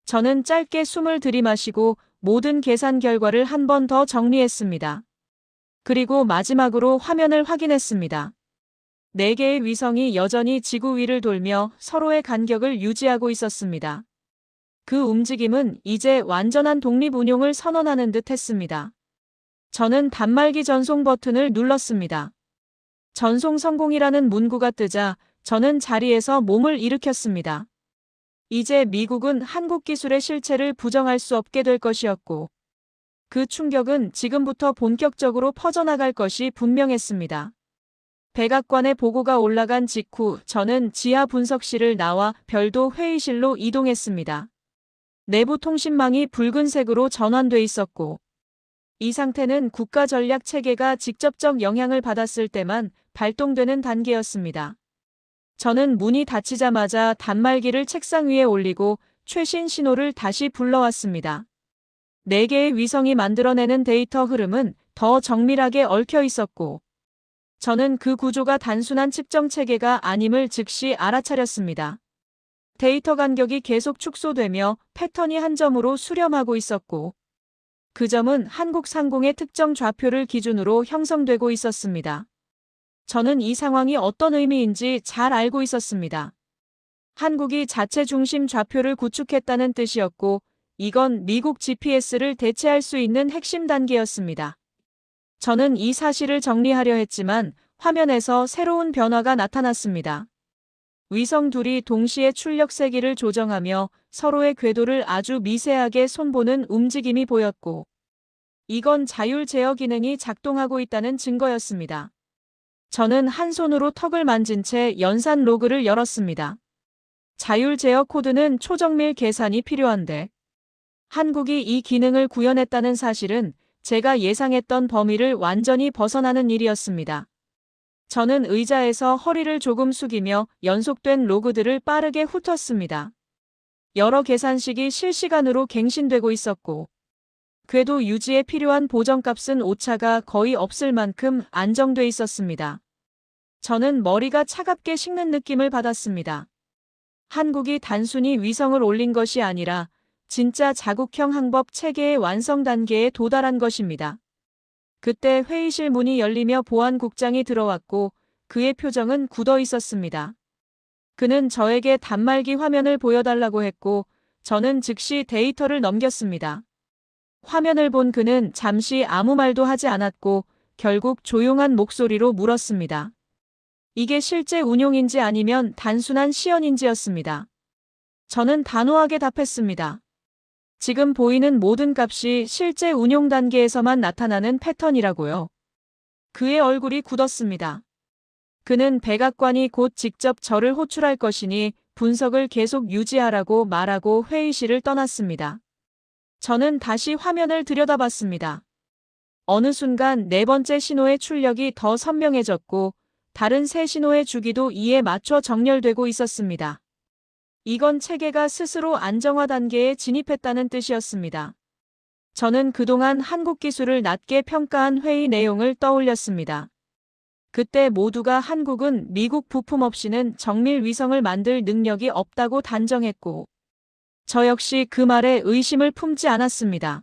저는 짧게 숨을 들이마시고 모든 계산 결과를 한 번 더 정리했습니다. 그리고 마지막으로 화면을 확인했습니다. 4개의 위성이 여전히 지구 위를 돌며 서로의 간격을 유지하고 있었습니다. 그 움직임은 이제 완전한 독립 운용을 선언하는 듯 했습니다. 저는 단말기 전송 버튼을 눌렀습니다. 전송 성공이라는 문구가 뜨자 저는 자리에서 몸을 일으켰습니다. 이제 미국은 한국 기술의 실체를 부정할 수 없게 될 것이었고, 그 충격은 지금부터 본격적으로 퍼져나갈 것이 분명했습니다. 백악관의 보고가 올라간 직후 저는 지하 분석실을 나와 별도 회의실로 이동했습니다. 내부 통신망이 붉은색으로 전환돼 있었고, 이 상태는 국가 전략 체계가 직접적 영향을 받았을 때만 발동되는 단계였습니다. 저는 문이 닫히자마자 단말기를 책상 위에 올리고 최신 신호를 다시 불러왔습니다. 4개의 위성이 만들어내는 데이터 흐름은 더 정밀하게 얽혀 있었고, 저는 그 구조가 단순한 측정 체계가 아님을 즉시 알아차렸습니다. 데이터 간격이 계속 축소되며 패턴이 한 점으로 수렴하고 있었고, 그 점은 한국 상공의 특정 좌표를 기준으로 형성되고 있었습니다. 저는 이 상황이 어떤 의미인지 잘 알고 있었습니다. 한국이 자체 중심 좌표를 구축했다는 뜻이었고, 이건 미국 GPS를 대체할 수 있는 핵심 단계였습니다. 저는 이 사실을 정리하려 했지만 화면에서 새로운 변화가 나타났습니다. 위성 둘이 동시에 출력 세기를 조정하며 서로의 궤도를 아주 미세하게 손보는 움직임이 보였고, 이건 자율 제어 기능이 작동하고 있다는 증거였습니다. 저는 한 손으로 턱을 만진 채 연산 로그를 열었습니다. 자율 제어 코드는 초정밀 계산이 필요한데, 한국이 이 기능을 구현했다는 사실은 제가 예상했던 범위를 완전히 벗어나는 일이었습니다. 저는 의자에서 허리를 조금 숙이며 연속된 로그들을 빠르게 훑었습니다. 여러 계산식이 실시간으로 갱신되고 있었고, 궤도 유지에 필요한 보정값은 오차가 거의 없을 만큼 안정돼 있었습니다. 저는 머리가 차갑게 식는 느낌을 받았습니다. 한국이 단순히 위성을 올린 것이 아니라 진짜 자국형 항법 체계의 완성 단계에 도달한 것입니다. 그때 회의실 문이 열리며 보안국장이 들어왔고 그의 표정은 굳어 있었습니다. 그는 저에게 단말기 화면을 보여달라고 했고 저는 즉시 데이터를 넘겼습니다. 화면을 본 그는 잠시 아무 말도 하지 않았고 결국 조용한 목소리로 물었습니다. 이게 실제 운용인지 아니면 단순한 시연인지였습니다. 저는 단호하게 답했습니다. 지금 보이는 모든 값이 실제 운용 단계에서만 나타나는 패턴이라고요. 그의 얼굴이 굳었습니다. 그는 백악관이 곧 직접 저를 호출할 것이니 분석을 계속 유지하라고 말하고 회의실을 떠났습니다. 저는 다시 화면을 들여다봤습니다. 어느 순간 4번째 신호의 출력이 더 선명해졌고 다른 세 신호의 주기도 이에 맞춰 정렬되고 있었습니다. 이건 체계가 스스로 안정화 단계에 진입했다는 뜻이었습니다. 저는 그동안 한국 기술을 낮게 평가한 회의 내용을 떠올렸습니다. 그때 모두가 한국은 미국 부품 없이는 정밀 위성을 만들 능력이 없다고 단정했고, 저 역시 그 말에 의심을 품지 않았습니다.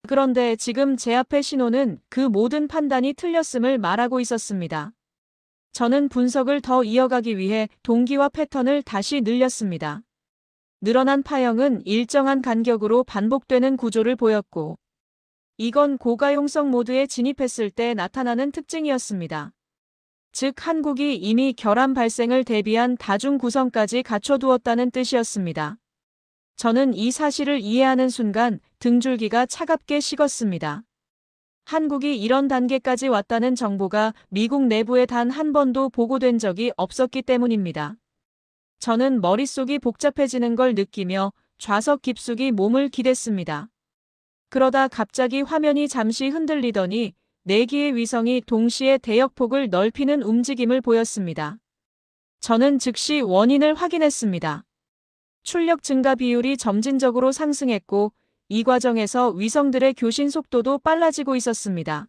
그런데 지금 제 앞의 신호는 그 모든 판단이 틀렸음을 말하고 있었습니다. 저는 분석을 더 이어가기 위해 동기와 패턴을 다시 늘렸습니다. 늘어난 파형은 일정한 간격으로 반복되는 구조를 보였고, 이건 고가용성 모드에 진입했을 때 나타나는 특징이었습니다. 즉 한국이 이미 결함 발생을 대비한 다중 구성까지 갖춰두었다는 뜻이었습니다. 저는 이 사실을 이해하는 순간 등줄기가 차갑게 식었습니다. 한국이 이런 단계까지 왔다는 정보가 미국 내부에 단 한 번도 보고된 적이 없었기 때문입니다. 저는 머릿속이 복잡해지는 걸 느끼며 좌석 깊숙이 몸을 기댔습니다. 그러다 갑자기 화면이 잠시 흔들리더니 4기의 위성이 동시에 대역폭을 넓히는 움직임을 보였습니다. 저는 즉시 원인을 확인했습니다. 출력 증가 비율이 점진적으로 상승했고 이 과정에서 위성들의 교신 속도도 빨라지고 있었습니다.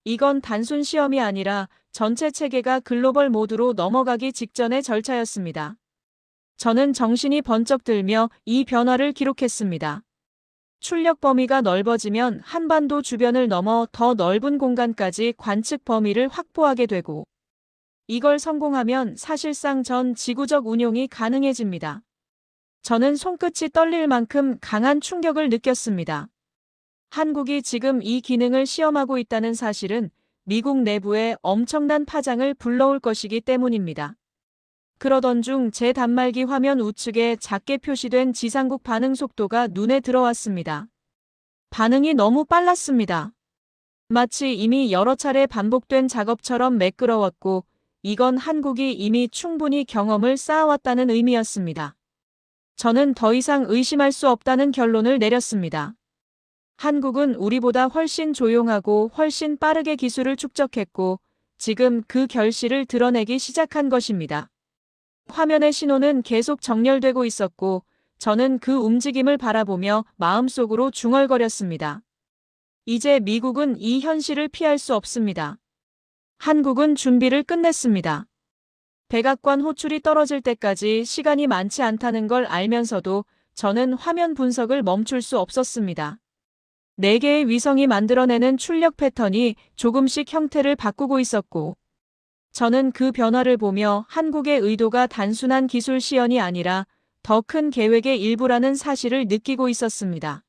이건 단순 시험이 아니라 전체 체계가 글로벌 모드로 넘어가기 직전의 절차였습니다. 저는 정신이 번쩍 들며 이 변화를 기록했습니다. 출력 범위가 넓어지면 한반도 주변을 넘어 더 넓은 공간까지 관측 범위를 확보하게 되고, 이걸 성공하면 사실상 전 지구적 운용이 가능해집니다. 저는 손끝이 떨릴 만큼 강한 충격을 느꼈습니다. 한국이 지금 이 기능을 시험하고 있다는 사실은 미국 내부에 엄청난 파장을 불러올 것이기 때문입니다. 그러던 중 제 단말기 화면 우측에 작게 표시된 지상국 반응 속도가 눈에 들어왔습니다. 반응이 너무 빨랐습니다. 마치 이미 여러 차례 반복된 작업처럼 매끄러웠고, 이건 한국이 이미 충분히 경험을 쌓아왔다는 의미였습니다. 저는 더 이상 의심할 수 없다는 결론을 내렸습니다. 한국은 우리보다 훨씬 조용하고 훨씬 빠르게 기술을 축적했고, 지금 그 결실을 드러내기 시작한 것입니다. 화면의 신호는 계속 정렬되고 있었고, 저는 그 움직임을 바라보며 마음속으로 중얼거렸습니다. 이제 미국은 이 현실을 피할 수 없습니다. 한국은 준비를 끝냈습니다. 백악관 호출이 떨어질 때까지 시간이 많지 않다는 걸 알면서도 저는 화면 분석을 멈출 수 없었습니다. 4개의 위성이 만들어내는 출력 패턴이 조금씩 형태를 바꾸고 있었고, 저는 그 변화를 보며 한국의 의도가 단순한 기술 시연이 아니라 더 큰 계획의 일부라는 사실을 느끼고 있었습니다.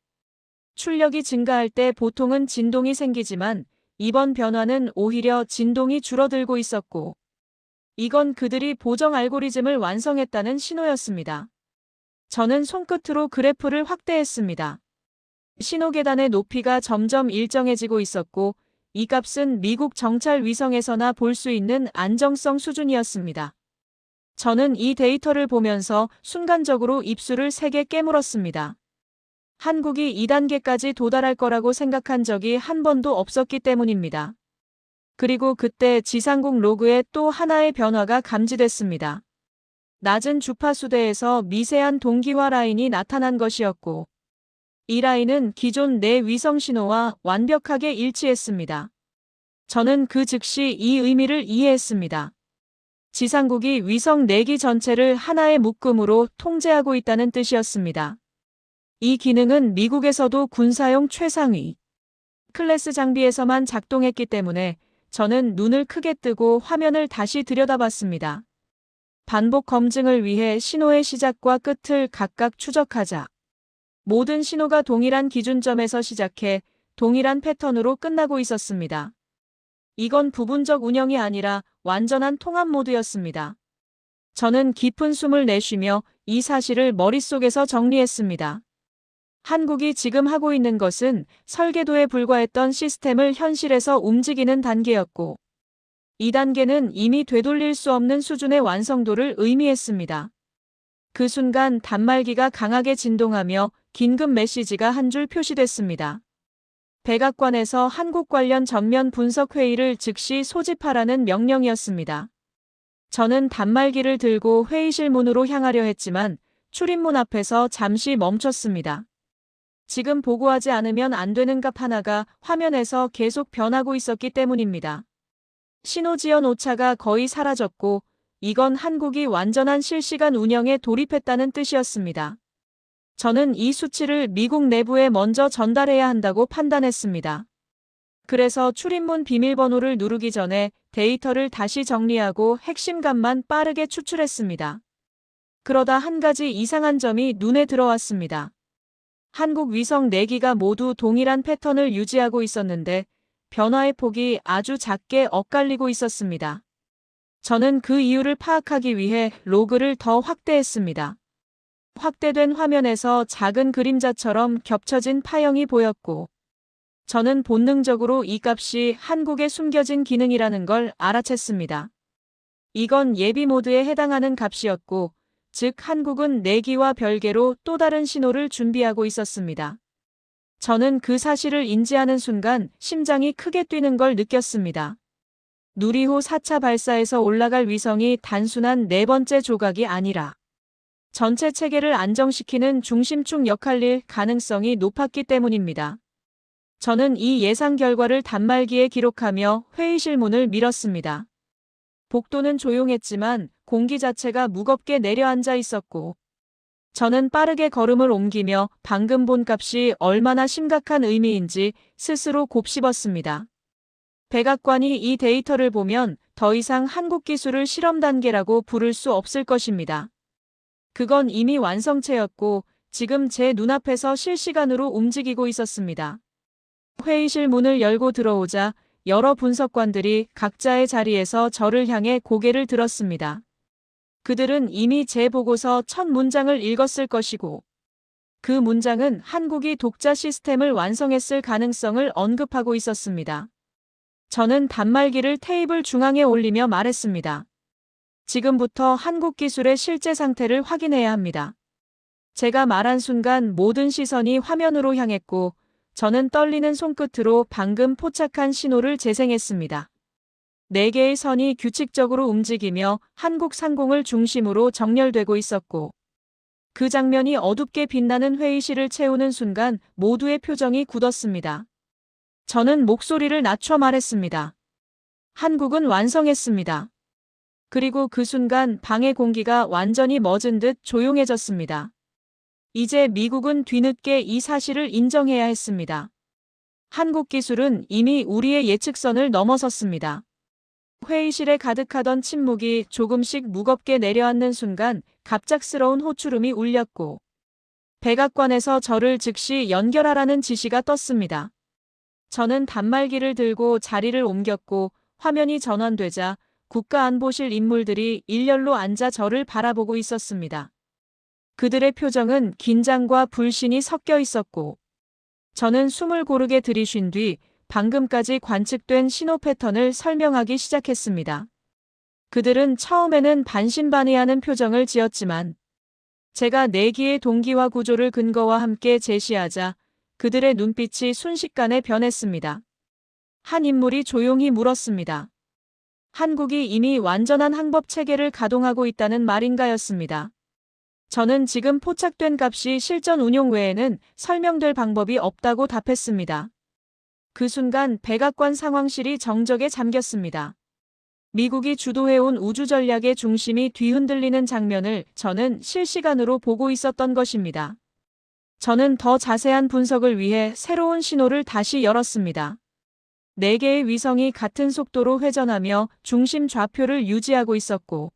출력이 증가할 때 보통은 진동이 생기지만 이번 변화는 오히려 진동이 줄어들고 있었고, 이건 그들이 보정 알고리즘을 완성했다는 신호였습니다. 저는 손끝으로 그래프를 확대했습니다. 신호 계단의 높이가 점점 일정해지고 있었고, 이 값은 미국 정찰 위성에서나 볼 수 있는 안정성 수준이었습니다. 저는 이 데이터를 보면서 순간적으로 입술을 세게 깨물었습니다. 한국이 2단계까지 도달할 거라고 생각한 적이 한 번도 없었기 때문입니다. 그리고 그때 지상국 로그에 또 하나의 변화가 감지됐습니다. 낮은 주파수대에서 미세한 동기화 라인이 나타난 것이었고, 이 라인은 기존 내 위성 신호와 완벽하게 일치했습니다. 저는 그 즉시 이 의미를 이해했습니다. 지상국이 위성 4기 전체를 하나의 묶음으로 통제하고 있다는 뜻이었습니다. 이 기능은 미국에서도 군사용 최상위 클래스 장비에서만 작동했기 때문에 저는 눈을 크게 뜨고 화면을 다시 들여다봤습니다. 반복 검증을 위해 신호의 시작과 끝을 각각 추적하자. 모든 신호가 동일한 기준점에서 시작해 동일한 패턴으로 끝나고 있었습니다. 이건 부분적 운영이 아니라 완전한 통합 모드였습니다. 저는 깊은 숨을 내쉬며 이 사실을 머릿속에서 정리했습니다. 한국이 지금 하고 있는 것은 설계도에 불과했던 시스템을 현실에서 움직이는 단계였고, 이 단계는 이미 되돌릴 수 없는 수준의 완성도를 의미했습니다. 그 순간 단말기가 강하게 진동하며 긴급 메시지가 한 줄 표시됐습니다. 백악관에서 한국 관련 전면 분석 회의를 즉시 소집하라는 명령이었습니다. 저는 단말기를 들고 회의실 문으로 향하려 했지만 출입문 앞에서 잠시 멈췄습니다. 지금 보고하지 않으면 안 되는 값 하나가 화면에서 계속 변하고 있었기 때문입니다. 신호 지연 오차가 거의 사라졌고, 이건 한국이 완전한 실시간 운영에 돌입했다는 뜻이었습니다. 저는 이 수치를 미국 내부에 먼저 전달해야 한다고 판단했습니다. 그래서 출입문 비밀번호를 누르기 전에 데이터를 다시 정리하고 핵심 값만 빠르게 추출했습니다. 그러다 한 가지 이상한 점이 눈에 들어왔습니다. 한국 위성 4기가 모두 동일한 패턴을 유지하고 있었는데 변화의 폭이 아주 작게 엇갈리고 있었습니다. 저는 그 이유를 파악하기 위해 로그를 더 확대했습니다. 확대된 화면에서 작은 그림자처럼 겹쳐진 파형이 보였고, 저는 본능적으로 이 값이 한국에 숨겨진 기능이라는 걸 알아챘습니다. 이건 예비 모드에 해당하는 값이었고, 즉 한국은 내기와 별개로 또 다른 신호를 준비하고 있었습니다. 저는 그 사실을 인지하는 순간 심장이 크게 뛰는 걸 느꼈습니다. 누리호 4차 발사에서 올라갈 위성이 단순한 네 번째 조각이 아니라 전체 체계를 안정시키는 중심축 역할일 가능성이 높았기 때문입니다. 저는 이 예상 결과를 단말기에 기록하며 회의실 문을 밀었습니다. 복도는 조용했지만 공기 자체가 무겁게 내려앉아 있었고, 저는 빠르게 걸음을 옮기며 방금 본 값이 얼마나 심각한 의미인지 스스로 곱씹었습니다. 백악관이 이 데이터를 보면 더 이상 한국 기술을 실험 단계라고 부를 수 없을 것입니다. 그건 이미 완성체였고 지금 제 눈앞에서 실시간으로 움직이고 있었습니다. 회의실 문을 열고 들어오자 여러 분석관들이 각자의 자리에서 저를 향해 고개를 들었습니다. 그들은 이미 제 보고서 첫 문장을 읽었을 것이고, 그 문장은 한국이 독자 시스템을 완성했을 가능성을 언급하고 있었습니다. 저는 단말기를 테이블 중앙에 올리며 말했습니다. 지금부터 한국 기술의 실제 상태를 확인해야 합니다. 제가 말한 순간 모든 시선이 화면으로 향했고, 저는 떨리는 손끝으로 방금 포착한 신호를 재생했습니다. 4개의 선이 규칙적으로 움직이며 한국 상공을 중심으로 정렬되고 있었고, 그 장면이 어둡게 빛나는 회의실을 채우는 순간 모두의 표정이 굳었습니다. 저는 목소리를 낮춰 말했습니다. 한국은 완성했습니다. 그리고 그 순간 방의 공기가 완전히 멎은 듯 조용해졌습니다. 이제 미국은 뒤늦게 이 사실을 인정해야 했습니다. 한국 기술은 이미 우리의 예측선을 넘어섰습니다. 회의실에 가득하던 침묵이 조금씩 무겁게 내려앉는 순간 갑작스러운 호출음이 울렸고, 백악관에서 저를 즉시 연결하라는 지시가 떴습니다. 저는 단말기를 들고 자리를 옮겼고 화면이 전환되자 국가안보실 인물들이 일렬로 앉아 저를 바라보고 있었습니다. 그들의 표정은 긴장과 불신이 섞여 있었고, 저는 숨을 고르게 들이쉰 뒤 방금까지 관측된 신호 패턴을 설명하기 시작했습니다. 그들은 처음에는 반신반의하는 표정을 지었지만, 제가 내기의 동기와 구조를 근거와 함께 제시하자 그들의 눈빛이 순식간에 변했습니다. 한 인물이 조용히 물었습니다. 한국이 이미 완전한 항법 체계를 가동하고 있다는 말인가였습니다. 저는 지금 포착된 값이 실전 운용 외에는 설명될 방법이 없다고 답했습니다. 그 순간 백악관 상황실이 정적에 잠겼습니다. 미국이 주도해온 우주 전략의 중심이 뒤흔들리는 장면을 저는 실시간으로 보고 있었던 것입니다. 저는 더 자세한 분석을 위해 새로운 신호를 다시 열었습니다. 4개의 위성이 같은 속도로 회전하며 중심 좌표를 유지하고 있었고,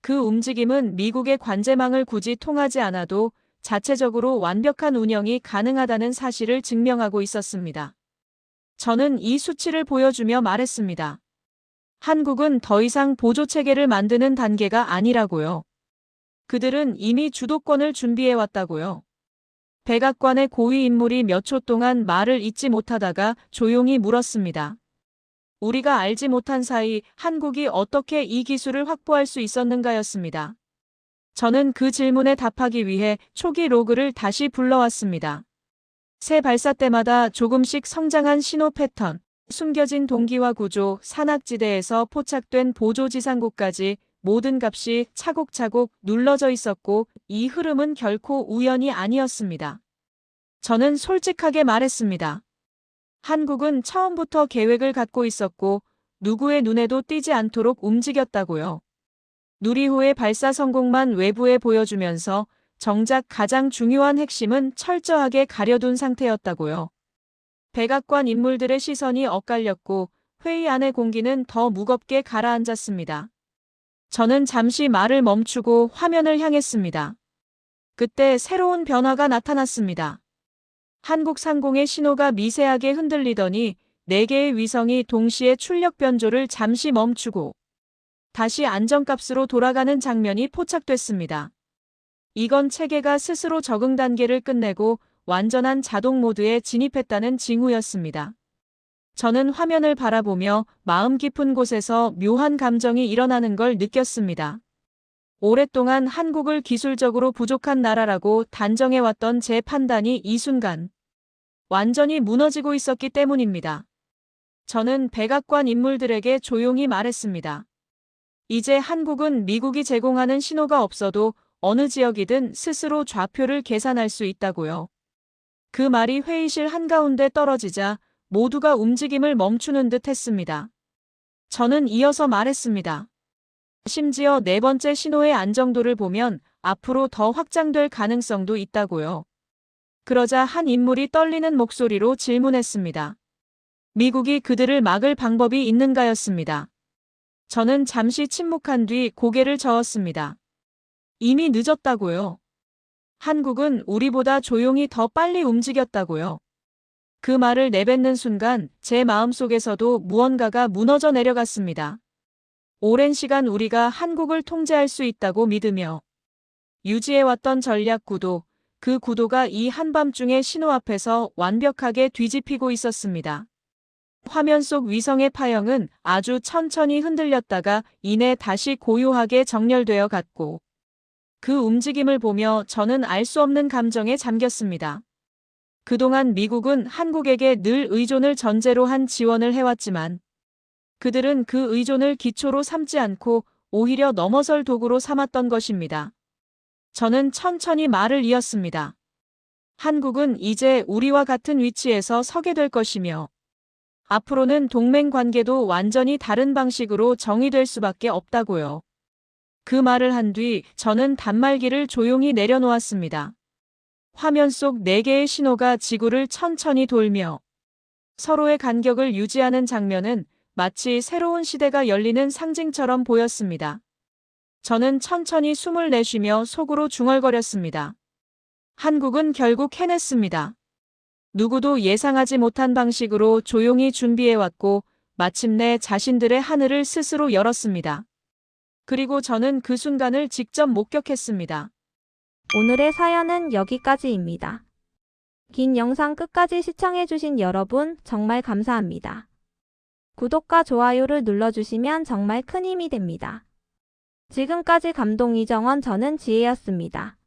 그 움직임은 미국의 관제망을 굳이 통하지 않아도 자체적으로 완벽한 운영이 가능하다는 사실을 증명하고 있었습니다. 저는 이 수치를 보여주며 말했습니다. 한국은 더 이상 보조체계를 만드는 단계가 아니라고요. 그들은 이미 주도권을 준비해왔다고요. 백악관의 고위 인물이 몇 초 동안 말을 잇지 못하다가 조용히 물었습니다. 우리가 알지 못한 사이 한국이 어떻게 이 기술을 확보할 수 있었는가였습니다. 저는 그 질문에 답하기 위해 초기 로그를 다시 불러왔습니다. 새 발사 때마다 조금씩 성장한 신호 패턴, 숨겨진 동기와 구조, 산악지대에서 포착된 보조지상국까지 모든 값이 차곡차곡 눌러져 있었고, 이 흐름은 결코 우연이 아니었습니다. 저는 솔직하게 말했습니다. 한국은 처음부터 계획을 갖고 있었고 누구의 눈에도 띄지 않도록 움직였다고요. 누리호의 발사 성공만 외부에 보여주면서 정작 가장 중요한 핵심은 철저하게 가려둔 상태였다고요. 백악관 인물들의 시선이 엇갈렸고 회의 안의 공기는 더 무겁게 가라앉았습니다. 저는 잠시 말을 멈추고 화면을 향했습니다. 그때 새로운 변화가 나타났습니다. 한국 상공의 신호가 미세하게 흔들리더니 4개의 위성이 동시에 출력 변조를 잠시 멈추고 다시 안정값으로 돌아가는 장면이 포착됐습니다. 이건 체계가 스스로 적응 단계를 끝내고 완전한 자동 모드에 진입했다는 징후였습니다. 저는 화면을 바라보며 마음 깊은 곳에서 묘한 감정이 일어나는 걸 느꼈습니다. 오랫동안 한국을 기술적으로 부족한 나라라고 단정해왔던 제 판단이 이 순간 완전히 무너지고 있었기 때문입니다. 저는 백악관 인물들에게 조용히 말했습니다. 이제 한국은 미국이 제공하는 신호가 없어도 어느 지역이든 스스로 좌표를 계산할 수 있다고요. 그 말이 회의실 한가운데 떨어지자 모두가 움직임을 멈추는 듯 했습니다. 저는 이어서 말했습니다. 심지어 네 번째 신호의 안정도를 보면 앞으로 더 확장될 가능성도 있다고요. 그러자 한 인물이 떨리는 목소리로 질문했습니다. 미국이 그들을 막을 방법이 있는가였습니다. 저는 잠시 침묵한 뒤 고개를 저었습니다. 이미 늦었다고요. 한국은 우리보다 조용히 더 빨리 움직였다고요. 그 말을 내뱉는 순간 제 마음속에서도 무언가가 무너져 내려갔습니다. 오랜 시간 우리가 한국을 통제할 수 있다고 믿으며 유지해왔던 전략 구도, 그 구도가 이 한밤중의 신호 앞에서 완벽하게 뒤집히고 있었습니다. 화면 속 위성의 파형은 아주 천천히 흔들렸다가 이내 다시 고요하게 정렬되어 갔고 그 움직임을 보며 저는 알 수 없는 감정에 잠겼습니다. 그동안 미국은 한국에게 늘 의존을 전제로 한 지원을 해왔지만 그들은 그 의존을 기초로 삼지 않고 오히려 넘어설 도구로 삼았던 것입니다. 저는 천천히 말을 이었습니다. 한국은 이제 우리와 같은 위치에서 서게 될 것이며 앞으로는 동맹 관계도 완전히 다른 방식으로 정의될 수밖에 없다고요. 그 말을 한 뒤 저는 단말기를 조용히 내려놓았습니다. 화면 속 4개의 신호가 지구를 천천히 돌며 서로의 간격을 유지하는 장면은 마치 새로운 시대가 열리는 상징처럼 보였습니다. 저는 천천히 숨을 내쉬며 속으로 중얼거렸습니다. 한국은 결국 해냈습니다. 누구도 예상하지 못한 방식으로 조용히 준비해왔고 마침내 자신들의 하늘을 스스로 열었습니다. 그리고 저는 그 순간을 직접 목격했습니다. 오늘의 사연은 여기까지입니다. 긴 영상 끝까지 시청해주신 여러분 정말 감사합니다. 구독과 좋아요를 눌러주시면 정말 큰 힘이 됩니다. 지금까지 감동 이정원 저는 지혜였습니다.